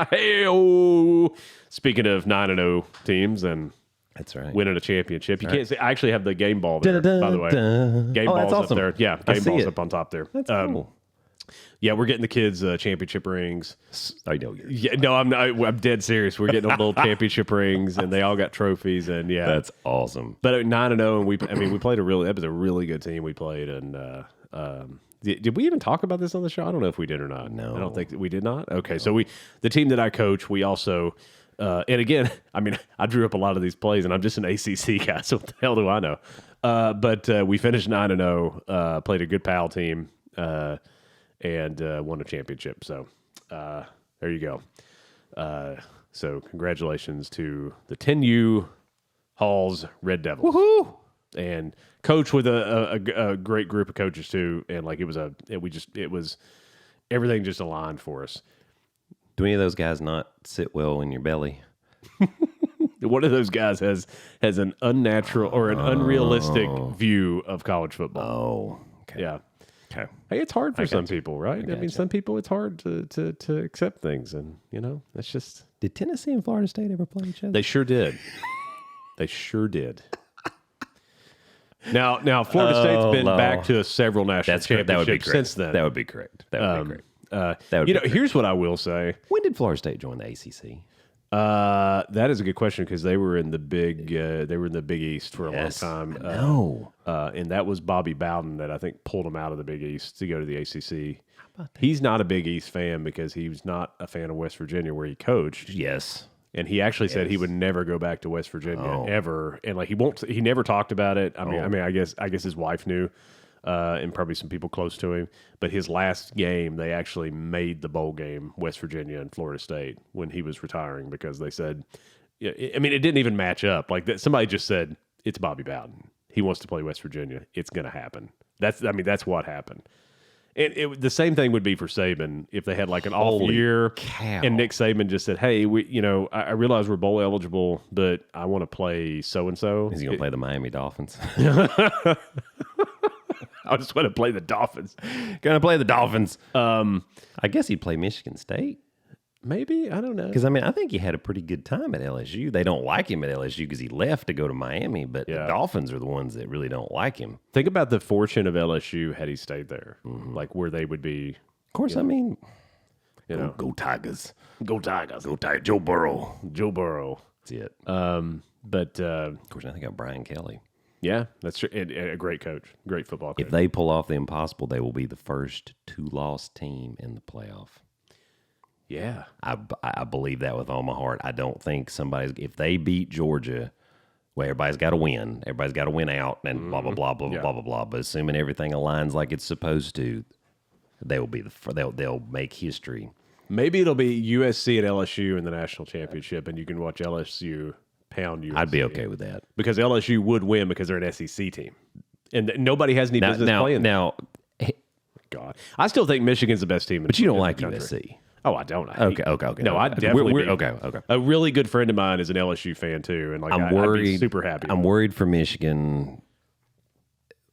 Hey-oh. Speaking of 9-0 teams and that's right, winning a championship, you can't say. I actually have the game ball there, by the way. Game ball's awesome. up there. Yeah, game ball's up on top there. That's cool. Yeah, we're getting the kids championship rings. I know you're. Yeah, no, I'm dead serious. We're getting them little championship rings, and they all got trophies. And yeah, that's awesome. But 9-0, and we played that was a really good team we played, and did we even talk about this on the show? I don't know if we did or not. No, I don't think we did not. Okay, so the team that I coach, we also, and again, I drew up a lot of these plays, and I'm just an ACC guy, so what the hell do I know? But we finished 9-0, played a good PAL team, and won a championship. So there you go. So congratulations to the 10U Halls Red Devils. Woohoo! And coach with a great group of coaches too, and like it was everything just aligned for us. Do any of those guys not sit well in your belly? One of those guys has an unnatural or an unrealistic view of college football. Oh, okay. Yeah. Okay. Hey, it's hard for some people, right? I mean, some people it's hard to accept things, and that's just. Did Tennessee and Florida State ever play each other? They sure did. They sure did. Now, Florida State's been back to several national championships since then. That would be correct. That would be correct. Here's what I will say. When did Florida State join the ACC? That is a good question because they were in the Big East for a long time. No, and that was Bobby Bowden that I think pulled him out of the Big East to go to the ACC. He's not a Big East fan because he was not a fan of West Virginia where he coached. Yes. And he actually said he would never go back to West Virginia ever, and like he won't. He never talked about it. I mean, I guess his wife knew, and probably some people close to him. But his last game, they actually made the bowl game, West Virginia and Florida State, when he was retiring because they said, I mean, it didn't even match up. Like that, somebody just said it's Bobby Bowden. He wants to play West Virginia. It's going to happen. That's what happened. And the same thing would be for Saban if they had like an off year, and Nick Saban just said, "Hey, I realize we're bowl eligible, but I want to play so and so." Is he going to play the Miami Dolphins? I just want to play the Dolphins. Going to play the Dolphins. I guess he'd play Michigan State. Maybe, I don't know. Because, I mean, I think he had a pretty good time at LSU. They don't like him at LSU because he left to go to Miami, but the Dolphins are the ones that really don't like him. Think about the fortune of LSU had he stayed there, like where they would be. Of course, I mean, go Tigers. Go Tigers. Go Tigers. Joe Burrow. That's it. But of course, I think of Brian Kelly. Yeah, that's true. And a great coach, great football coach. If they pull off the impossible, they will be the first 2-loss team in the playoff. Yeah. I believe that with all my heart. I don't think if they beat Georgia, well, everybody's got to win. Everybody's got to win out and blah, blah, blah, blah, blah, blah, blah. But assuming everything aligns like it's supposed to, they'll make history. Maybe it'll be USC and LSU in the national championship, and you can watch LSU pound USC. I'd be okay with that. Because LSU would win because they're an SEC team. And nobody has any business playing now, God. I still think Michigan's the best team. But you don't like USC. Oh, I don't. Okay. No, I definitely okay. A really good friend of mine is an LSU fan too, and like I'd be super happy. I'm worried for Michigan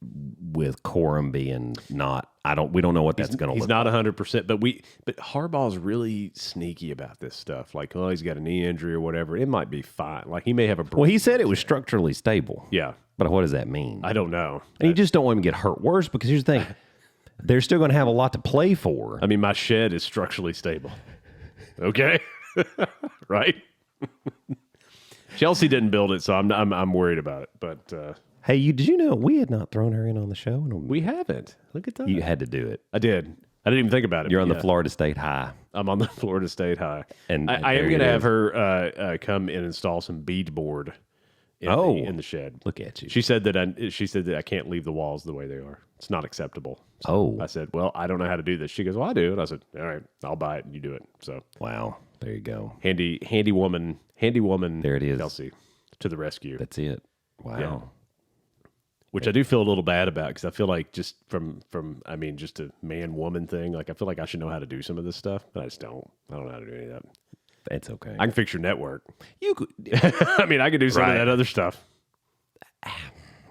with Corum being not. We don't know what that's going to look. He's not 100%, but Harbaugh's really sneaky about this stuff. Like, oh, he's got a knee injury or whatever. It might be fine. Like he may have a. Well, he said it was structurally stable. Yeah, but what does that mean? I don't know. And you just don't want him to get hurt worse because here's the thing. They're still going to have a lot to play for. I mean, my shed is structurally stable. Okay, right? Chelsea didn't build it, so I'm worried about it. But hey, did you know we had not thrown her in on the show? We haven't. Look at that. You had to do it. I did. I didn't even think about it. You're on the Florida State High. I'm on the Florida State High, and I am going to have her come and install some beadboard. In the shed. Look at you. She said that I can't leave the walls the way they are. It's not acceptable. So I said, well, I don't know how to do this. She goes, well, I do. And I said, all right, I'll buy it and you do it. So wow, there you go. Handy woman. There it is. Kelsey to the rescue. That's it. Wow. Yeah. Which I do feel a little bad about because I feel like just from just a man woman thing. Like I feel like I should know how to do some of this stuff, but I just don't. I don't know how to do any of that. It's okay. I can fix your network. You could. I mean, I could do some of that other stuff.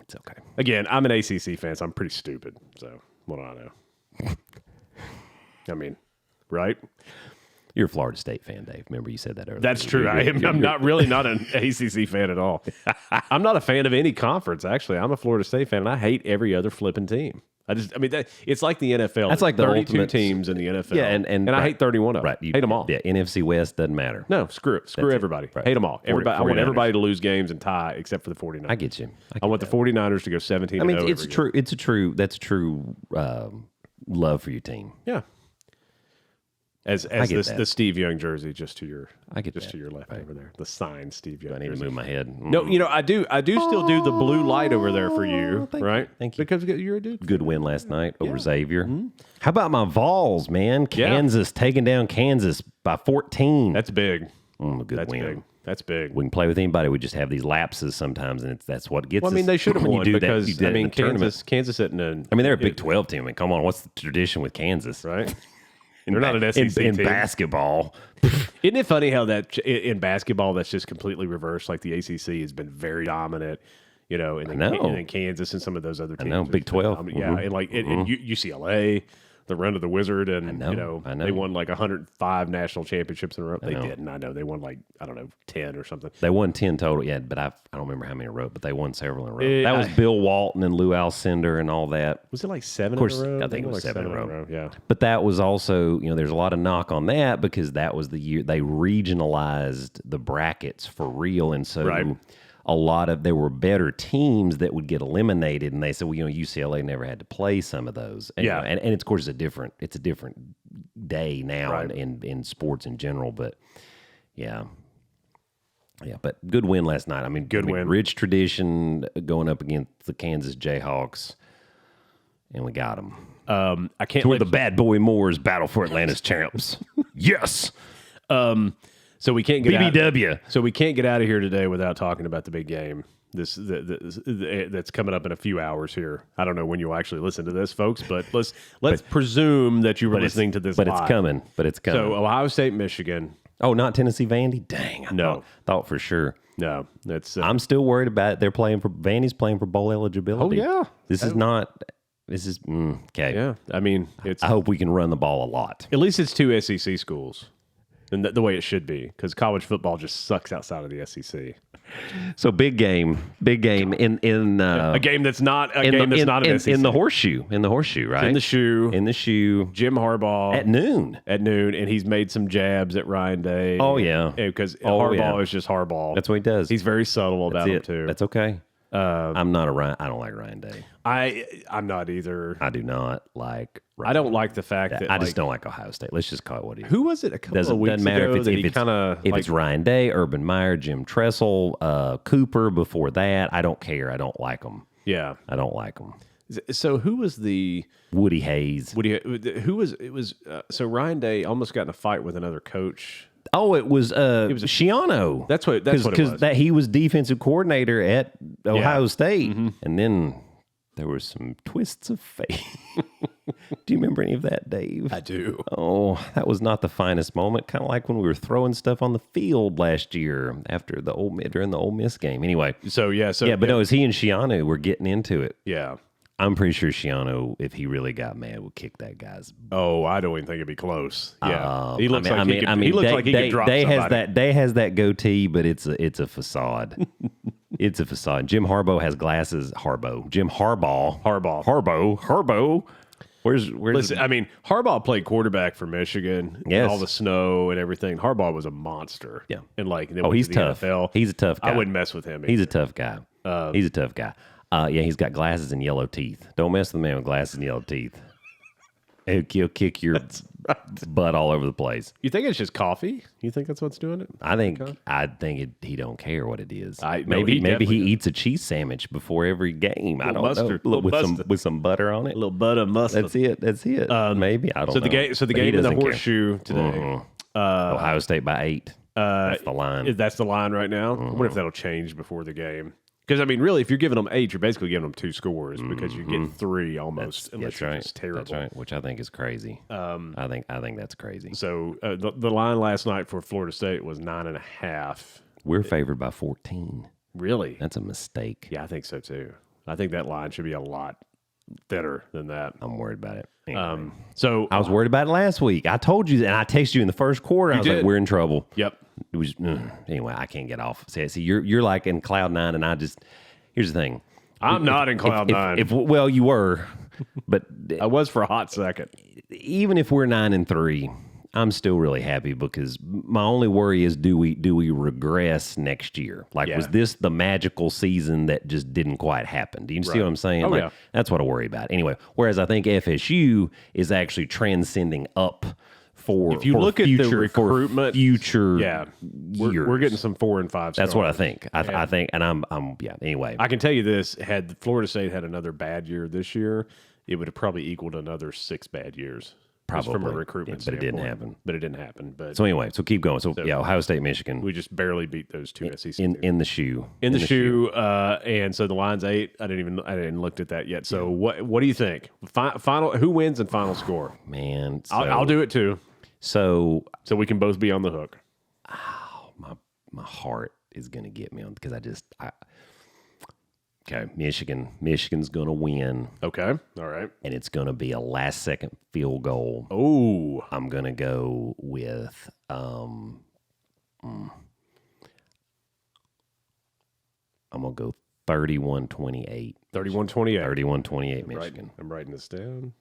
It's okay. Again, I'm an ACC fan, so I'm pretty stupid. So what do I know? I mean, right? You're a Florida State fan, Dave. Remember you said that earlier. That's true. I'm not an ACC fan at all. I'm not a fan of any conference, actually. I'm a Florida State fan, and I hate every other flipping team. It's like the NFL. That's like the 32 ultimate teams in the NFL. Yeah, and I hate 31 of them. Right, hate them all. Yeah, NFC West doesn't matter. No, screw it. Screw everybody. Right. Hate them all. Everybody. I want everybody to lose games and tie, except for the 49ers. I get you. I want the 49ers to go 17-0. I mean, it's true. It's a true. That's a true love for your team. Yeah. As the Steve Young jersey just to your left over there. The signed Steve Young. Do I need to move my head? No, I do still do the blue light over there for you, right? Thank you. Because you're a dude. Good win last night over Xavier. Mm-hmm. How about my Vols, man? Kansas taking down Kansas by 14. That's big. A good win. Big. That's big. We can play with anybody. We just have these lapses sometimes, and that's what gets us. I mean, they should have won because Kansas isn't a. I mean, they're a Big 12 team. I mean, come on, what's the tradition with Kansas, right? They're not an SEC in team. basketball. Isn't it funny how that in basketball that's just completely reversed? Like the ACC has been very dominant, and then Kansas and some of those other teams. I know, Big 12. Yeah, and like UCLA. the run of the Wizard, and I know. they won like 105 national championships in a row. They didn't. I know they won like 10 or something. They won 10 total, yeah, but I don't remember how many in a row, but they won several in a row. That was Bill Walton and Lou Alcindor and all that. Was it like 7 Of course, in a row? I think it was like 7 in a row. Yeah. But that was also, there's a lot of knock on that because that was the year they regionalized the brackets for real. And so there were better teams that would get eliminated. And they said, well, UCLA never had to play some of those. And, and it's, of course, it's a different day now in sports in general. But yeah, but good win last night. I mean, good win. Rich tradition going up against the Kansas Jayhawks, and we got them. I can't. So we're the Bad Boy Moors battle for Atlanta's champs. Yes. So we can't get BBW. So we can't get out of here today without talking about the big game. That's coming up in a few hours here. I don't know when you'll actually listen to this, folks, but let's presume that you were listening to this. But live. It's coming. So Ohio State, Michigan. Oh, not Tennessee, Vandy. Dang, I thought for sure. No, that's. I'm still worried about it. They're playing for Vandy's playing for bowl eligibility. Oh yeah, this is not. This is okay. Yeah, I mean, I hope we can run the ball a lot. At least it's 2 SEC schools. And the way it should be, because college football just sucks outside of the SEC. So big game in a game that's not an SEC. in the horseshoe, right? In the shoe, Jim Harbaugh at noon, and he's made some jabs at Ryan Day. Oh yeah, because Harbaugh is just Harbaugh. That's what he does. He's very subtle about it too. That's okay. I don't like Ryan Day. I'm not either. I do not like. I don't like the fact that I just don't like Ohio State. Let's just call it what it is. Who was it a couple of weeks doesn't matter ago if it's Ryan Day, Urban Meyer, Jim Tressel, Cooper. Before that, I don't care. I don't like them. Yeah, I don't like them. So who was the Woody Hayes? Who was it? Was so Ryan Day almost got in a fight with another coach. Oh, it was Schiano. That's what it was. Because he was defensive coordinator at Ohio State, and then there were some twists of fate. Do you remember any of that, Dave? I do. Oh, that was not the finest moment. Kind of like when we were throwing stuff on the field last year during the Ole Miss game. Anyway, no, it was he and Schiano were getting into it. Yeah. I'm pretty sure Schiano, if he really got mad, would kick that guy's. Oh, I don't even think it'd be close. Yeah, he looks like he could drop somebody. Day has that goatee, but it's a facade. It's a facade. Jim Harbaugh has glasses. Jim Harbaugh. Where's Listen, I mean, Harbaugh played quarterback for Michigan. Yes. All the snow and everything. Harbaugh was a monster. Yeah. And he's tough. NFL. He's a tough guy. I wouldn't mess with him either. He's a tough guy. He's got glasses and yellow teeth. Don't mess with the man with glasses and yellow teeth. He'll kick your butt all over the place. You think it's just coffee? You think that's what's doing it? I think he don't care what it is. Maybe he eats a cheese sandwich before every game. I don't know. With some butter on it. A little butter mustard. That's it. Maybe I don't know. The game in the horseshoe today. Ohio State by 8. That's the line. That's the line right now. I wonder if that'll change before the game. Because, I mean, really, if you're giving them 8, you're basically giving them 2 scores because you get 3 almost. That's right. It's terrible. That's right, which I think is crazy. I think that's crazy. So the line last night for Florida State was 9.5. We're favored by 14. Really? That's a mistake. Yeah, I think so, too. I think that line should be a lot thinner than that. I'm worried about it. Anyway. So I was worried about it last week. I told you, and I texted you in the first quarter. I was like, we're in trouble. Yep. It was anyway. I can't get off. See, you're like in cloud 9, and I just. Here's the thing. I'm not in cloud 9. Well, you were, but I was for a hot second. Even if we're 9-3, I'm still really happy because my only worry is do we regress next year? Like, was this the magical season that just didn't quite happen? Do you see what I'm saying? Oh, yeah. That's what I worry about. Anyway, whereas I think FSU is actually transcending up. If you look at the recruitment, years. We're getting some 4 and 5 stars. That's what I think. I think, and I'm anyway. I can tell you this: had Florida State had another bad year this year, it would have probably equaled another 6 bad years. Probably from a recruitment but standpoint. It didn't happen. But so anyway, so keep going. So Ohio State, Michigan. We just barely beat those 2 SEC in the shoe. In the shoe. And so the line's 8. I didn't look at that yet. So what do you think? Final who wins and final score? Man, I'll do it too. So we can both be on the hook. Oh, my heart is gonna get me on because Okay, Michigan's going to win. Okay, all right. And it's going to be a last-second field goal. Oh. I'm going to go with I'm going to go 31-28. 31-28. 31-28 Michigan. I'm writing this down.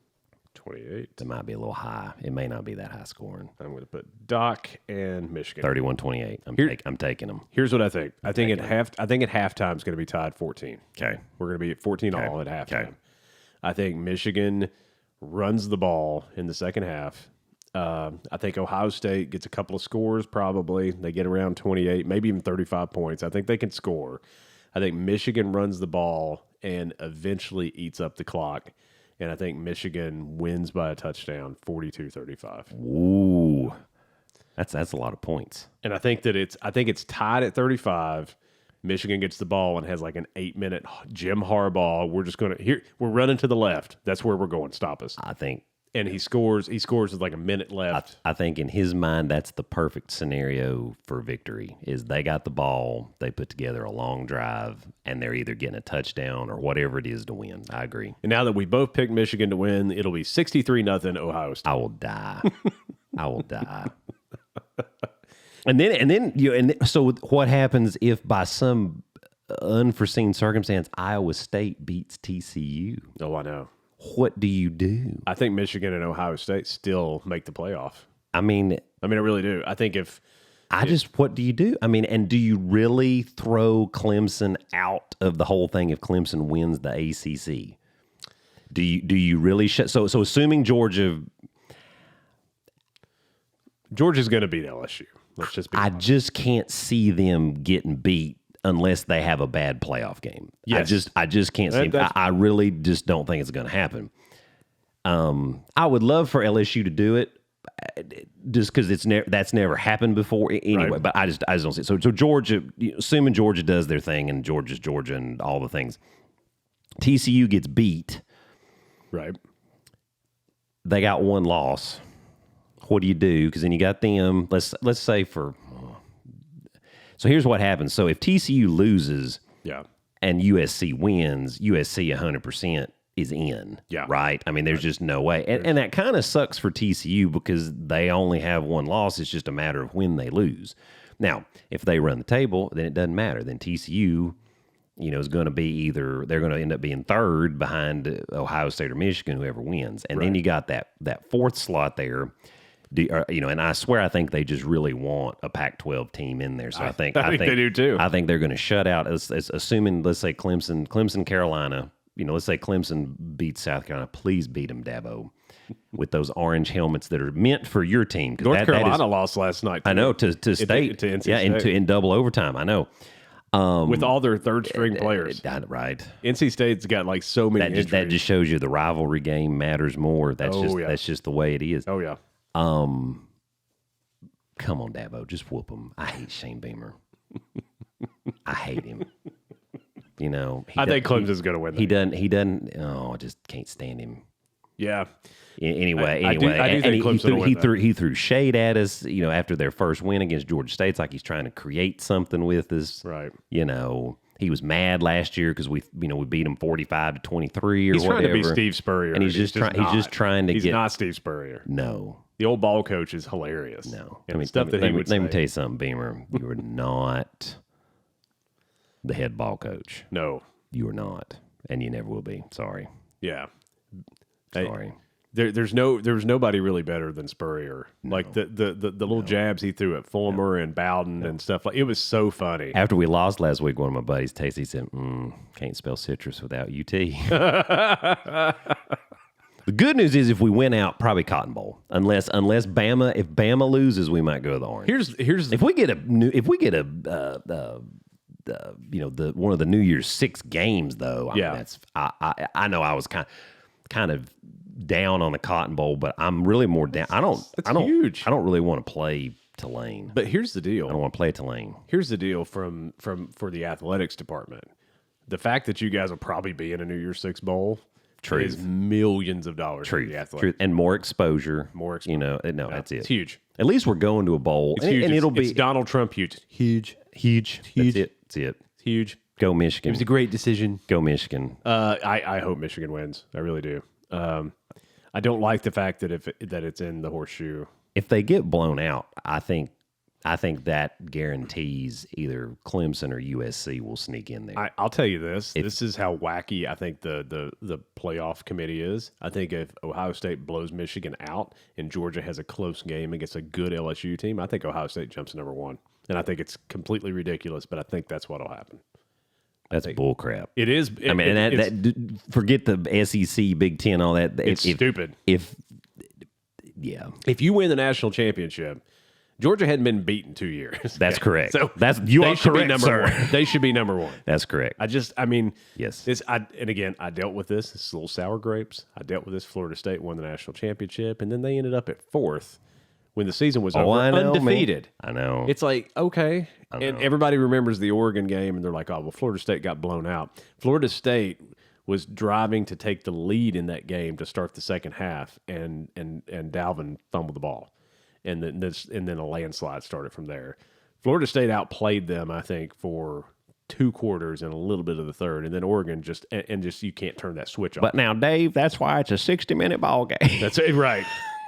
28. It might be a little high. It may not be that high scoring. I'm going to put Doc and Michigan. 31-28. I'm taking them. Here's what I think. I think at halftime is going to be tied 14. Okay. We're going to be at 14 all at halftime. Okay. I think Michigan runs the ball in the second half. I think Ohio State gets a couple of scores probably. They get around 28, maybe even 35 points. I think they can score. I think Michigan runs the ball and eventually eats up the clock. And I think Michigan wins by a touchdown, 42-35. Ooh, that's a lot of points. And I think it's tied at 35. Michigan gets the ball and has like an 8-minute Jim Harbaugh. We're running to the left. That's where we're going. Stop us. I think. And he scores with like a minute left. I think in his mind, that's the perfect scenario for victory. Is they got the ball, they put together a long drive, and they're either getting a touchdown or whatever it is to win. I agree. And now that we both picked Michigan to win, it'll be 63-0 Ohio State. I will die. I will die. And so what happens if by some unforeseen circumstance Iowa State beats TCU? Oh, I know. What do you do? I think Michigan and Ohio State still make the playoff. I mean, I really do. I think what do you do? I mean, and do you really throw Clemson out of the whole thing if Clemson wins the ACC? Do you really so assuming Georgia's going to beat LSU. Let's just be honest. I just can't see them getting beat unless they have a bad playoff game. Yes. I just can't see. I really just don't think it's going to happen. I would love for LSU to do it, just because that's never happened before anyway. Right. But I just don't see it. So Georgia, assuming Georgia does their thing and Georgia's Georgia and all the things, TCU gets beat. Right. They got one loss. What do you do? Because then you got them. Let's say for. So here's what happens. So if TCU loses, and USC wins, USC 100% is in. Yeah. Right? I mean, there's just no way. And that kind of sucks for TCU because they only have one loss. It's just a matter of when they lose. Now, if they run the table, then it doesn't matter. Then TCU, is going to be they're going to end up being third behind Ohio State or Michigan, whoever wins. And then you got that fourth slot there. And I swear I think they just really want a Pac-12 team in there. So I think they do too. I think they're going to shut out, assuming, let's say Clemson, Carolina. Let's say Clemson beats South Carolina. Please beat them, Dabo, with those orange helmets that are meant for your team. North Carolina lost last night. I know to State, to NC State. in double overtime. I know. With all their third-string players. Right. NC State's got like so many injuries. That just shows you the rivalry game matters more. That's just the way it is. Oh, yeah. Come on, Dabo, just whoop him. I hate Shane Beamer. I hate him. I think Clemson's going to win. He doesn't. Oh, I just can't stand him. Yeah. Anyway, I do think Clemson will win. He threw shade at us. After their first win against Georgia State, it's like he's trying to create something with us. Right. He was mad last year because we beat him 45-23 or whatever. He's trying to be Steve Spurrier, and he's just trying to get. He's not Steve Spurrier. No. The old ball coach is hilarious. No. Let me tell you something, Beamer. You are not the head ball coach. No. You are not. And you never will be. Sorry. Yeah. Sorry. There's nobody really better than Spurrier. No. Like the little jabs he threw at Fulmer and Bowden and stuff like it was so funny. After we lost last week, one of my buddies tasted. He said, "Can't spell citrus without UT." The good news is if we win out, probably Cotton Bowl. Unless Bama, if Bama loses, we might go to the Orange. Here's if we get one of the New Year's 6 games though. I know I was kind of down on the Cotton Bowl, but I'm really more down. Huge. I don't really want to play Tulane. But here's the deal. I don't want to play Tulane. Here's the deal for the athletics department. The fact that you guys will probably be in a New Year's 6 bowl is millions of dollars for the athletics. Truth. And more exposure. That's it. It's huge. At least we're going to a bowl. It's huge. And it'll be Donald Trump huge. Huge. That's it. It's huge. Go Michigan. It was a great decision. Go Michigan. I hope Michigan wins. I really do. I don't like the fact that that it's in the horseshoe. If they get blown out, I think that guarantees either Clemson or USC will sneak in there. I'll tell you this. This is how wacky I think the playoff committee is. I think if Ohio State blows Michigan out and Georgia has a close game against a good LSU team, I think Ohio State jumps to number 1. And I think it's completely ridiculous, but I think that's what'll happen. That's bullcrap. It is. I mean, forget the SEC, Big Ten, all that. It's stupid. If you win the national championship, Georgia hadn't been beaten 2 years. That's correct. So you are should correct, be number 1. They should be number 1. That's correct. Yes. And again, I dealt with this. It's a little sour grapes. I dealt with this. Florida State won the national championship, and then they ended up at 4th when the season was over, I know, undefeated. Man. I know. It's like, okay. And everybody remembers the Oregon game, and they're like, oh, well, Florida State got blown out. Florida State was driving to take the lead in that game to start the second half, and Dalvin fumbled the ball. And then a landslide started from there. Florida State outplayed them, I think, for 2 quarters and a little bit of the third, and then Oregon just you can't turn that switch off. But now, Dave, that's why it's a 60-minute ball game. That's it, right?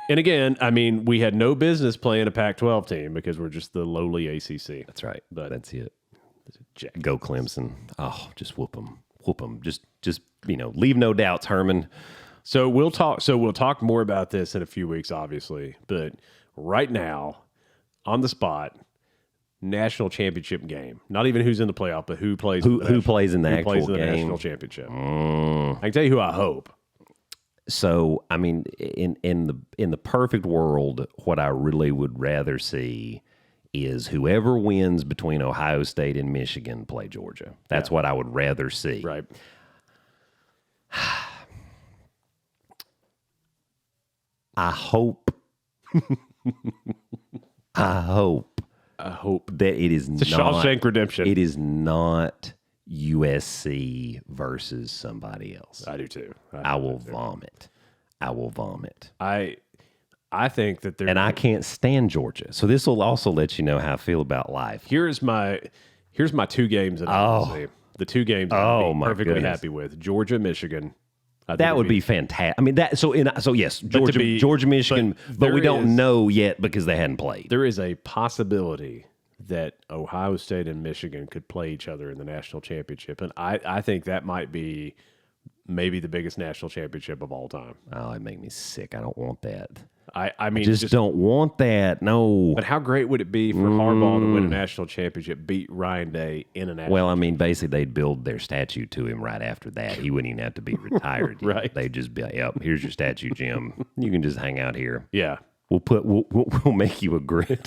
And again, I mean, we had no business playing a Pac-12 team because we're just the lowly ACC. That's right. But that's it. Go Clemson. Oh, just whoop them. Whoop them. Just leave no doubts, Herman. So we'll talk more about this in a few weeks, obviously. But right now, on the spot, national championship game. Not even who's in the playoff, but who plays who plays in the actual game. National championship. I can tell you who I hope. So, I mean, in the perfect world, what I really would rather see is whoever wins between Ohio State and Michigan play Georgia. That's what I would rather see. Right. I hope that it is it's not Shawshank Redemption. It is not USC versus somebody else. I do too. I will vomit. I think that and I can't stand Georgia. So this will also let you know how I feel about life. Here's my 2 games that I see. The 2 games I'd be perfectly happy with. Georgia, Michigan. That would be fantastic. I mean, yes, Georgia, Michigan, but we don't know yet because they hadn't played. There is a possibility that Ohio State and Michigan could play each other in the national championship, and I think that might be maybe the biggest national championship of all time. Oh, it make me sick. I don't want that. I mean, just don't want that. No. But how great would it be for Harbaugh to win a national championship, beat Ryan Day in a national? Well, I mean, basically they'd build their statue to him right after that. He wouldn't even have to be retired. Right? They'd just be like, "Yep, here's your statue, Jim. You can just hang out here. Yeah, we'll make you a grill."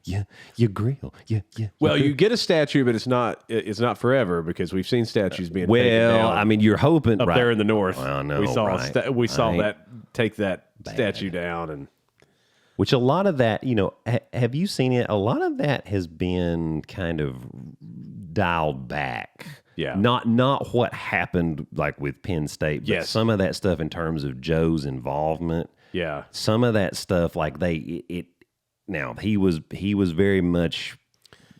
Yeah, your grill. Yeah. Well, you get a statue, but it's not forever because we've seen statues being taken down. I mean, you're hoping up there in the north. Well, no, we saw that take that statue down, and which a lot of that, have you seen it? A lot of that has been kind of dialed back. Yeah, not what happened like with Penn State, but some of that stuff in terms of Joe's involvement. Yeah, some of that stuff like Now, he was very much,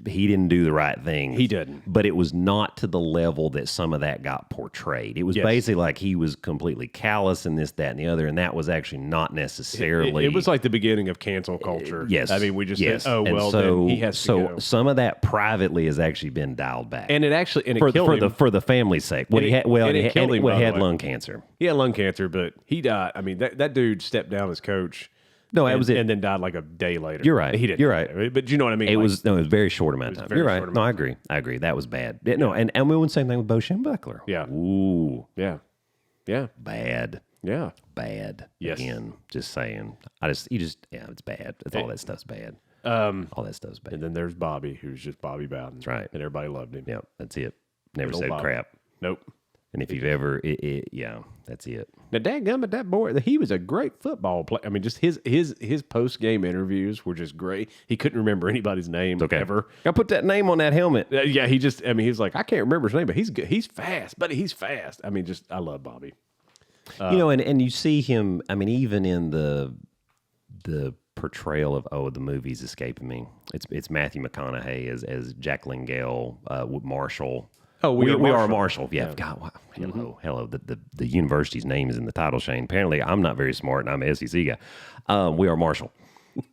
he didn't do the right thing. He didn't. But it was not to the level that some of that got portrayed. It was basically like he was completely callous and this, that, and the other, and that was actually not necessarily. It was like the beginning of cancel culture. Yes. I mean, we just said, then he has to go. Some of that privately has actually been dialed back. And it killed him. For the family's sake. He had lung cancer. He had lung cancer, but he died. I mean, that dude stepped down as coach. No, that was it. And then died like a day later. You're right. He didn't. You're right. But you know what I mean? It was a very short amount of time. You're right. No, I agree. That was bad. No, and we went same thing with Bo Schembechler. Yeah. Ooh. Yeah. Yeah. Bad. Yeah. Bad. Yes. Again, just saying. It's bad. All that stuff's bad. All that stuff's bad. And then there's Bobby, who's just Bobby Bowden. That's right. And everybody loved him. Yeah, that's it. Never said crap. Nope. And if you've ever, that's it. Now, dadgummit, that boy, he was a great football player. I mean, just his post-game interviews were just great. He couldn't remember anybody's name ever. I put that name on that helmet. Yeah, he was like, I can't remember his name, but he's good. He's fast, buddy. He's fast. I mean, I love Bobby. And you see him, I mean, even in the portrayal of the movie's escaping me. It's Matthew McConaughey as Jacqueline Gale, Marshall. Oh, we are Marshall. Yeah. God, wow. Hello. The university's name is in the title, Shane. Apparently, I'm not very smart, and I'm an SEC guy. We are Marshall.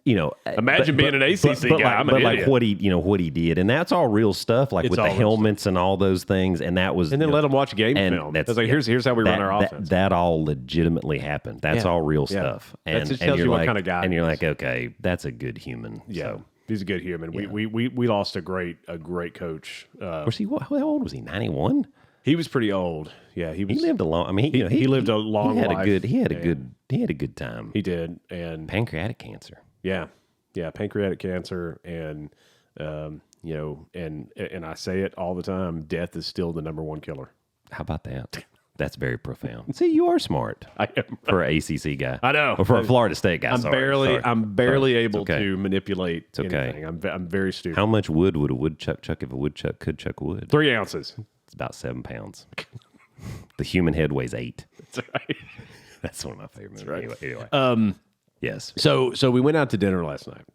Imagine being an ACC guy. I'm an idiot. Like what he did, and that's all real stuff. Like with the helmets and all those things, and that was. And then let them watch game film. That's like here's how we run our offense. That all legitimately happened. That's all real stuff. And that just tells you what kind of guy. And you're like, okay, that's a good human. Yeah. So. He's a good human. Yeah. We lost a great coach. Was he? How old was he? 91. He was pretty old. Yeah, he lived a long. I mean, he lived a long life. He had a good time. He did, and pancreatic cancer. Yeah, pancreatic cancer, and and I say it all the time. Death is still the number one killer. How about that? That's very profound. See, you are smart. I am for an ACC guy. I know. Or for a Florida State guy. I'm barely able to manipulate anything. I'm very stupid. How much wood would a woodchuck chuck if a woodchuck could chuck wood? 3 ounces. It's about 7 pounds. The human head weighs 8. That's right. That's one of my favorite movies. Right. Anyway. Yes. So we went out to dinner last night.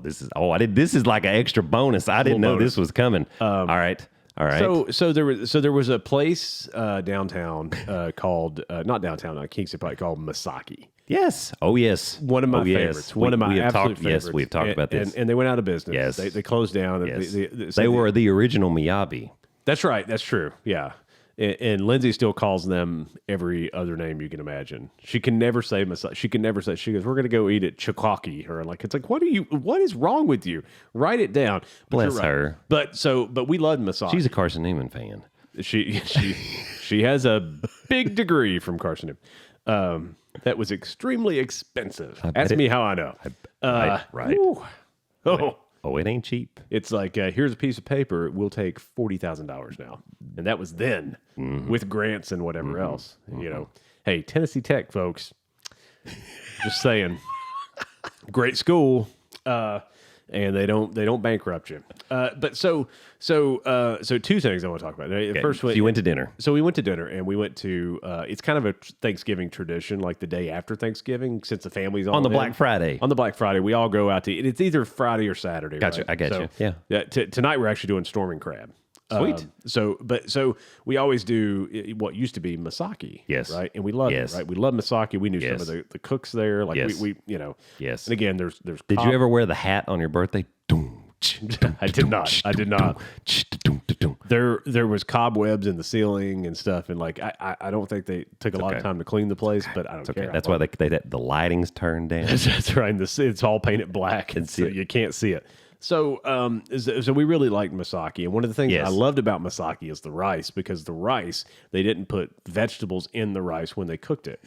This is like an extra bonus. I didn't know this was coming. All right. So there was a place downtown called not downtown, not Kingston, probably called Misaki. Yes. Oh yes. One of my favorites. One of my absolute favorites. Yes, we've talked about this. And they went out of business. Yes. They closed down. Yes. They were the original Miyabi. That's right. That's true. Yeah. And Lindsay still calls them every other name you can imagine. She can never say Misaki. She goes, we're going to go eat at Chikaki. Or like, it's like, what is wrong with you? Write it down. But Bless her. But we love Misaki. She's a Carson Newman fan. She has a big degree from Carson Newman. That was extremely expensive. Ask me how I know. Right. Oh, it ain't cheap. It's like, here's a piece of paper. We'll take $40,000 now. And that was then with grants and whatever else. Hey, Tennessee Tech, folks. Just saying. Great school. And they don't bankrupt you. But so two things I want to talk about. Okay. First, so you went to dinner. So we went to dinner, and we went to. It's kind of a Thanksgiving tradition, like the day after Thanksgiving, since the family's on the Black Friday. On the Black Friday, we all go out to eat. It's either Friday or Saturday. Gotcha. Right? I got you. Yeah. Tonight we're actually doing storming crab. Sweet. So we always do what used to be Misaki. Yes. Right. And we love it. Right. We love Misaki. We knew some of the cooks there. Like we Yes. And again, there's. Did you ever wear the hat on your birthday? I did not. There was cobwebs in the ceiling and stuff, and like I don't think they took a lot of time to clean the place, but I don't care. That's why the lighting's turned down. That's right. And it's all painted black, and so you can't see it. So we really liked Misaki, and one of the things I loved about Misaki is the rice, because the rice, they didn't put vegetables in the rice when they cooked it.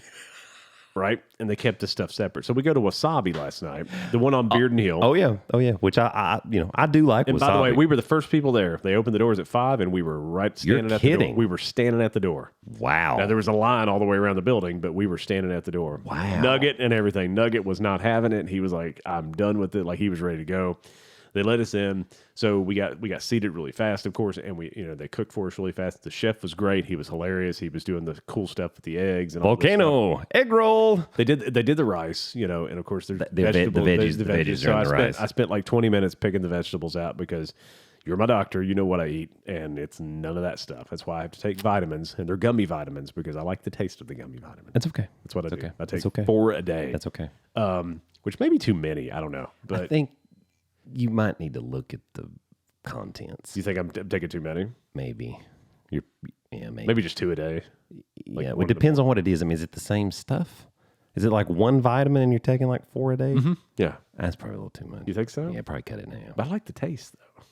Right, and they kept the stuff separate. So we go to Wasabi last night, the one on Bearden Hill. Oh yeah, which I do like. And Wasabi. by the way, we were the first people there. They opened the doors at 5, and we were standing at the door. We were standing at the door. Wow. Now there was a line all the way around the building, but we were standing at the door. Wow. Nugget and everything. Nugget was not having it. He was like, "I'm done with it." Like he was ready to go. They let us in, so we got seated really fast, of course, and they cooked for us really fast. The chef was great; he was hilarious. He was doing the cool stuff with the eggs and volcano egg roll. They did the rice, and of course there's the veggies. The veggies so are in the rice. I spent like 20 minutes picking the vegetables out because you're my doctor, you know what I eat, and it's none of that stuff. That's why I have to take vitamins, and they're gummy vitamins because I like the taste of the gummy vitamin. That's okay. That's what I do. Okay. I take 4 a day. That's okay. Which may be too many. I don't know, but I think you might need to look at the contents. You think I'm taking too many? Maybe. Maybe. Maybe just 2 a day. It depends on what it is. I mean, is it the same stuff? Is it like one vitamin and you're taking like 4 a day? Mm-hmm. Yeah. That's probably a little too much. You think so? Yeah, probably cut it now. But I like the taste, though.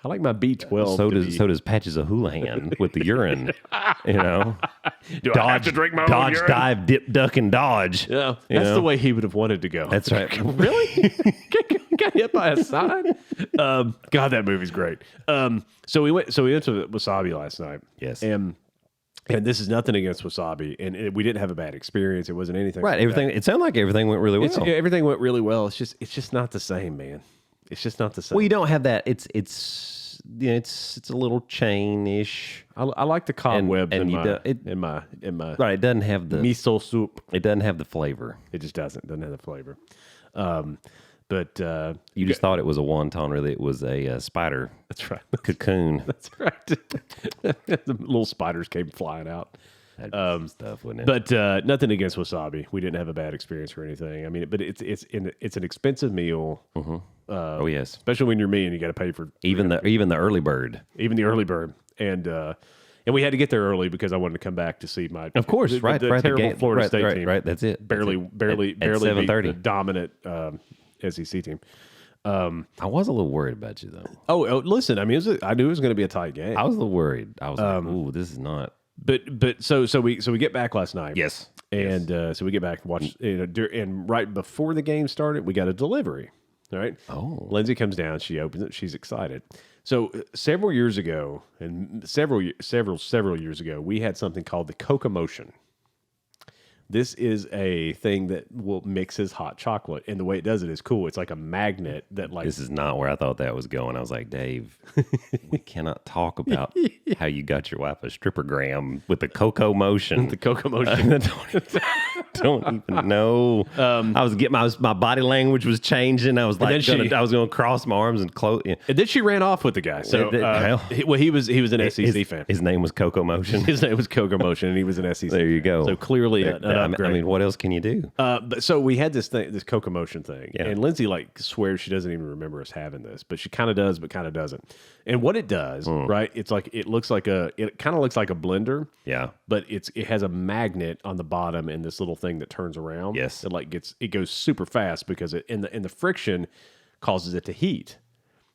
I like my B12. So does Patches of Houlihan with the urine. Do I have to drink my own urine? Dive, dip, duck, and dodge. Yeah, that's the way he would have wanted to go. That's right. Really? Got hit by a sign? God, that movie's great. So we went to Wasabi last night. Yes. And this is nothing against Wasabi, and we didn't have a bad experience. It wasn't anything. Right. Everything. It sounded like everything went really well. Everything went really well. It's just not the same, man. It's just not the same. Well, you don't have that. It's a little chain-ish. I like the cobwebs in my right. It doesn't have the miso soup. It doesn't have the flavor. It just doesn't have the flavor. But you just thought it was a wonton, really. It was a spider. That's right. Cocoon. That's right. The little spiders came flying out. That'd be some stuff, wouldn't it? But nothing against Wasabi. We didn't have a bad experience or anything. I mean, but it's an expensive meal. Mm-hmm. Oh yes, especially when you're me and you got to pay for even the early bird. Even the early bird, and we had to get there early because I wanted to come back to see my of course the terrible game. Florida State team. Right, that's it. Barely at beat 7:30. the dominant SEC team. I was a little worried about you though. Oh, listen, I mean, I knew it was going to be a tight game. I was a little worried. I was like, "Ooh, this is not." But so we get back last night. Yes, and so we get back and watch. And right before the game started, we got a delivery. All right. Oh, Lindsay comes down. She opens it. She's excited. So several years ago, and several years ago, we had something called the CocaMotion. This is a thing that mixes hot chocolate, and the way it does it is cool. It's like a magnet that This is not where I thought that was going. I was like, Dave, we cannot talk about how you got your wife a strippergram with the CocaMotion. The CocaMotion. don't even know. I was getting my body language was changing. I was like, I was going to cross my arms and close. Yeah. And then she ran off with the guy. So he was an SEC fan. His name was CocaMotion. His name was CocaMotion, and he was an SEC. There you go. So clearly, I mean, what else can you do? But so we had this CocaMotion thing, yeah. And Lindsay swears she doesn't even remember us having this, but she kind of does, but kind of doesn't. And what it does, right? It's like it kind of looks like a blender, yeah. But it has a magnet on the bottom and this little thing that turns around. Yes, it goes super fast because the friction causes it to heat.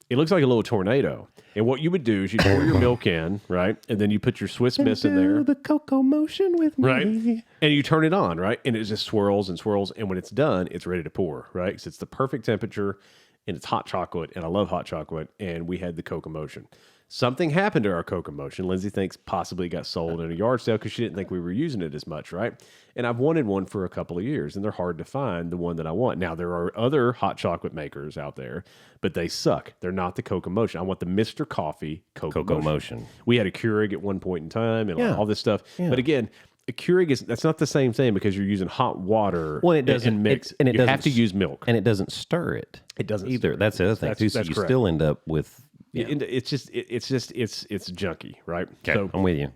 It looks like a little tornado. And what you would do is you pour your milk in, right? And then you put your Swiss Miss in there. The CocaMotion with me. Right. And you turn it on, right? And it just swirls and swirls. And when it's done, it's ready to pour, right? Because it's the perfect temperature and it's hot chocolate. And I love hot chocolate. And we had the CocaMotion. Something happened to our CocaMotion. Lindsay thinks possibly got sold in a yard sale because she didn't think we were using it as much, right? And I've wanted one for a couple of years, and they're hard to find, the one that I want. Now, there are other hot chocolate makers out there, but they suck. They're not the CocaMotion. I want the Mr. Coffee CocaMotion. We had a Keurig at one point in time and all this stuff. Yeah. But again, a Keurig that's not the same thing because you're using hot water. Well, it doesn't and mix. And it you have to use milk, and it doesn't stir it. It doesn't either. That's the other thing too. So you correct. still end up with. Yeah. It's junky, right? Okay, so, I'm with you.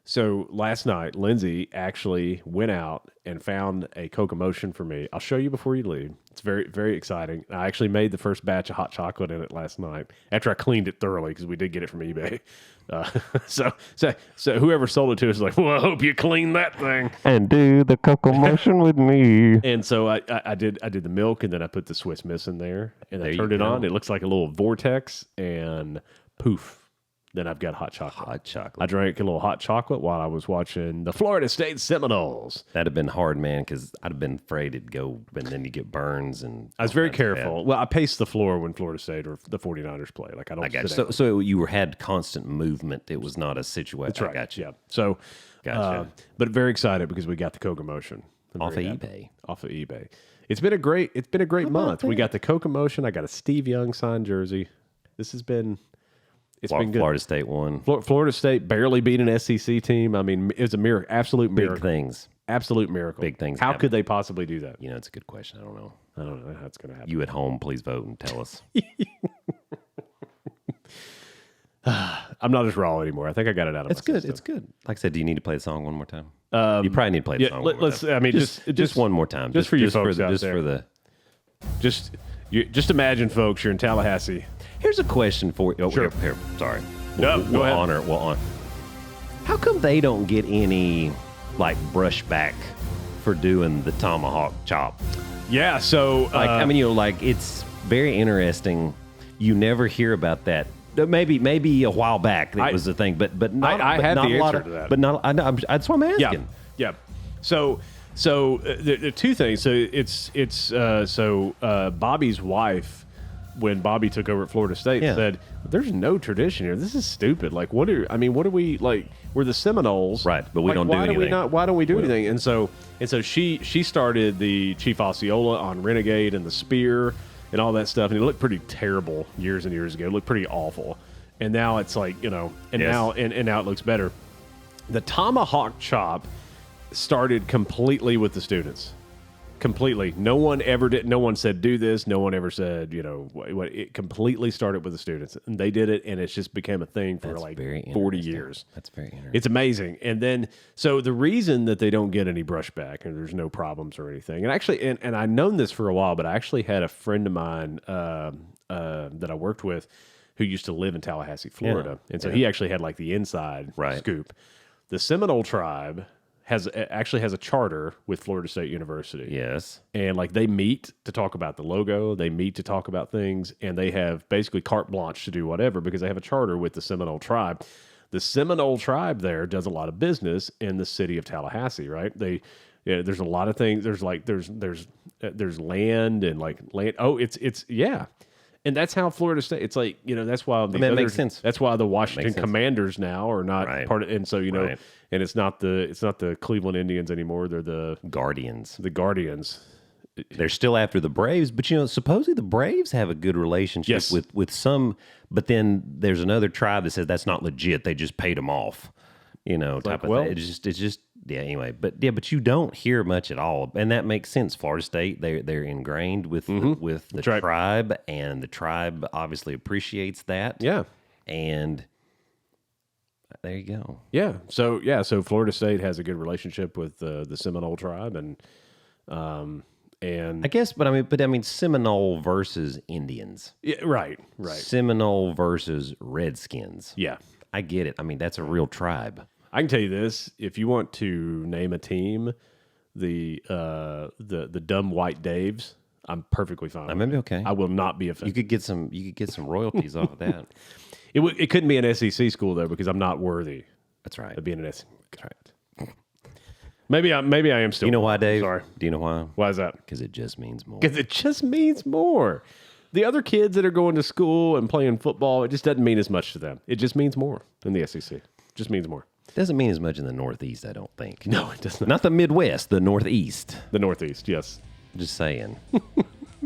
So last night, Lindsay actually went out and found a CocaMotion for me. I'll show you before you leave. It's very, very exciting. I actually made the first batch of hot chocolate in it last night after I cleaned it thoroughly because we did get it from eBay. So whoever sold it to us was like, well, I hope you clean that thing and do the CocaMotion with me. And so I did the milk, and then I put the Swiss Miss in there, and I turned it on. It looks like a little vortex, and poof. Then I've got hot chocolate. Hot chocolate. I drank a little hot chocolate while I was watching the Florida State Seminoles. That'd have been hard, man, because I'd have been afraid it'd go, and then you get burns. And I was very careful. Well, I paced the floor when Florida State or the 49ers play. Like I don't. I got you. So you had constant movement. It was not a situation. That's right. I got you. Yeah. So, gotcha. But very excited because we got the CocaMotion off of eBay. Off of eBay. It's been a great month. We got the CocaMotion. I got a Steve Young signed jersey. This has been. It's been good. Florida State won. Florida State barely beat an SEC team. I mean, it was a miracle, absolute miracle. Big things. Absolute miracle. Big things. How could they possibly do that? You know, it's a good question. I don't know. I don't know how it's going to happen. You at home, please vote and tell us. I'm not as raw anymore. I think I got it out of my system. It's good. Like I said, do you need to play the song one more time? You probably need to play the song one more time. I mean, just one more time. Just for you folks out there. Just imagine, folks, you're in Tallahassee. Here's a question for you. Oh, sure. Here, sorry. Go ahead. We'll honor. How come they don't get any brushback for doing the tomahawk chop? Yeah, so it's very interesting. You never hear about that. Maybe a while back that was the thing, but not. I have not the a lot answer of, to that. But not. That's what I'm asking. Yeah. So there are two things. So it's Bobby's wife, when Bobby took over at Florida State, said, "There's no tradition here. This is stupid. Like, what are we like? We're the Seminoles, right? But we don't do anything. Why don't we do anything?" And so she started the Chief Osceola on Renegade and the Spear and all that stuff, and it looked pretty terrible years and years ago. It looked pretty awful, and now it's like now it looks better. The tomahawk chop started completely with the students. Completely. No one ever did. No one said do this. No one ever said, what. It completely started with the students, and they did it, and it just became a thing for 40 years. That's very interesting. It's amazing. And then, so the reason that they don't get any brushback and there's no problems or anything, and actually, and I've known this for a while, but I actually had a friend of mine that I worked with who used to live in Tallahassee, Florida, and so he actually had like the inside scoop. The Seminole tribe actually has a charter with Florida State University. Yes. And like they meet to talk about the logo, they meet to talk about things, and they have basically carte blanche to do whatever because they have a charter with the Seminole tribe. The Seminole tribe there does a lot of business in the city of Tallahassee, right? There's a lot of things. There's land and like land. Oh, it's yeah. And that's how Florida State. It's like that's why that makes sense. That's why the Washington Commanders now are not part of. And so and it's not the Cleveland Indians anymore. They're the Guardians. The Guardians. They're still after the Braves, but supposedly the Braves have a good relationship with some. But then there's another tribe that says that's not legit. They just paid them off. Type of thing. It's just anyway. But you don't hear much at all, and that makes sense. Florida State, they're ingrained with the tribe, and the tribe obviously appreciates that. Yeah, and there you go. Yeah. So Florida State has a good relationship with the Seminole tribe, and I guess, but I mean, Seminole versus Indians. Yeah, right. Seminole versus Redskins. Yeah, I get it. I mean, that's a real tribe. I can tell you this: if you want to name a team, the dumb white Daves, I'm perfectly fine. Maybe okay. I will not be offended. You could get some royalties off of that. It couldn't be an SEC school though because I'm not worthy. That's right. Of being an SEC. Right. Maybe I am still. You know why, Dave? Sorry. Do you know why? Why is that? Because it just means more. Because it just means more. The other kids that are going to school and playing football, it just doesn't mean as much to them. It just means more in the SEC. It just means more. It doesn't mean as much in the Northeast, I don't think. No, it does not. Not the Midwest, the Northeast. The Northeast, yes. Just saying.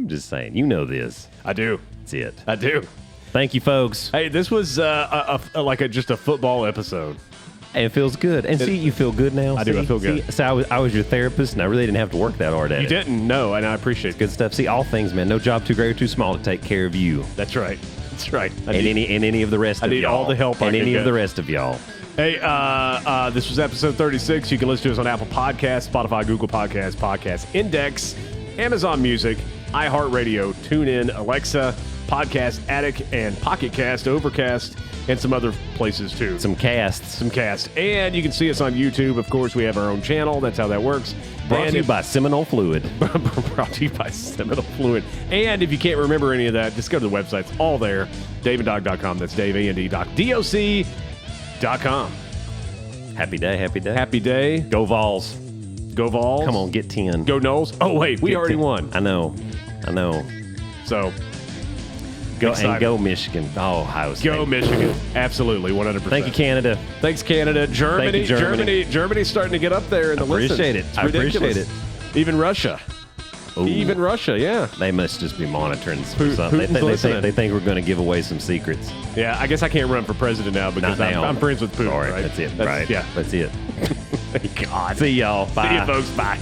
Just saying. You know this. I do. That's it. I do. Thank you, folks. Hey, this was just a football episode. And it feels good. And see, you feel good now. I do. I feel good. So I was your therapist, and I really didn't have to work that hard at it. You didn't? No, and I appreciate it. Good stuff. See, all things, man. No job too great or too small to take care of you. That's right. That's right. Any of the rest of y'all. I need all the help I can get. And any of the rest of y'all. Hey, this was episode 36. You can listen to us on Apple Podcasts, Spotify, Google Podcasts, Podcast Index, Amazon Music, iHeartRadio, TuneIn, Alexa, Podcast Addict, and Pocket Cast, Overcast, and some other places too. Some casts. And you can see us on YouTube. Of course, we have our own channel. That's how that works. Brought to you by Seminole Fluid. Brought to you by Seminole Fluid. And if you can't remember any of that, just go to the website. It's all there. DaveDoc.com. That's Dave, A-N-D, Doc.com. Happy day. Happy day. Go Vols. Go Vols. Come on, get 10. Go Knowles. Oh, wait. We already won. I know. So... Go Michigan. Oh, Ohio State. Go Michigan. Absolutely, 100%. Thank you, Canada. Thanks, Canada. Germany. Thank you, Germany. Germany's starting to get up there in the list. I appreciate it. Even Russia. Ooh. Even Russia, yeah. They must just be monitoring something. They think we're going to give away some secrets. Yeah, I guess I can't run for president now because I'm friends with Putin. Sorry, right? That's it. Right. Yeah. That's it. Thank God. See y'all. Bye. See you, folks. Bye.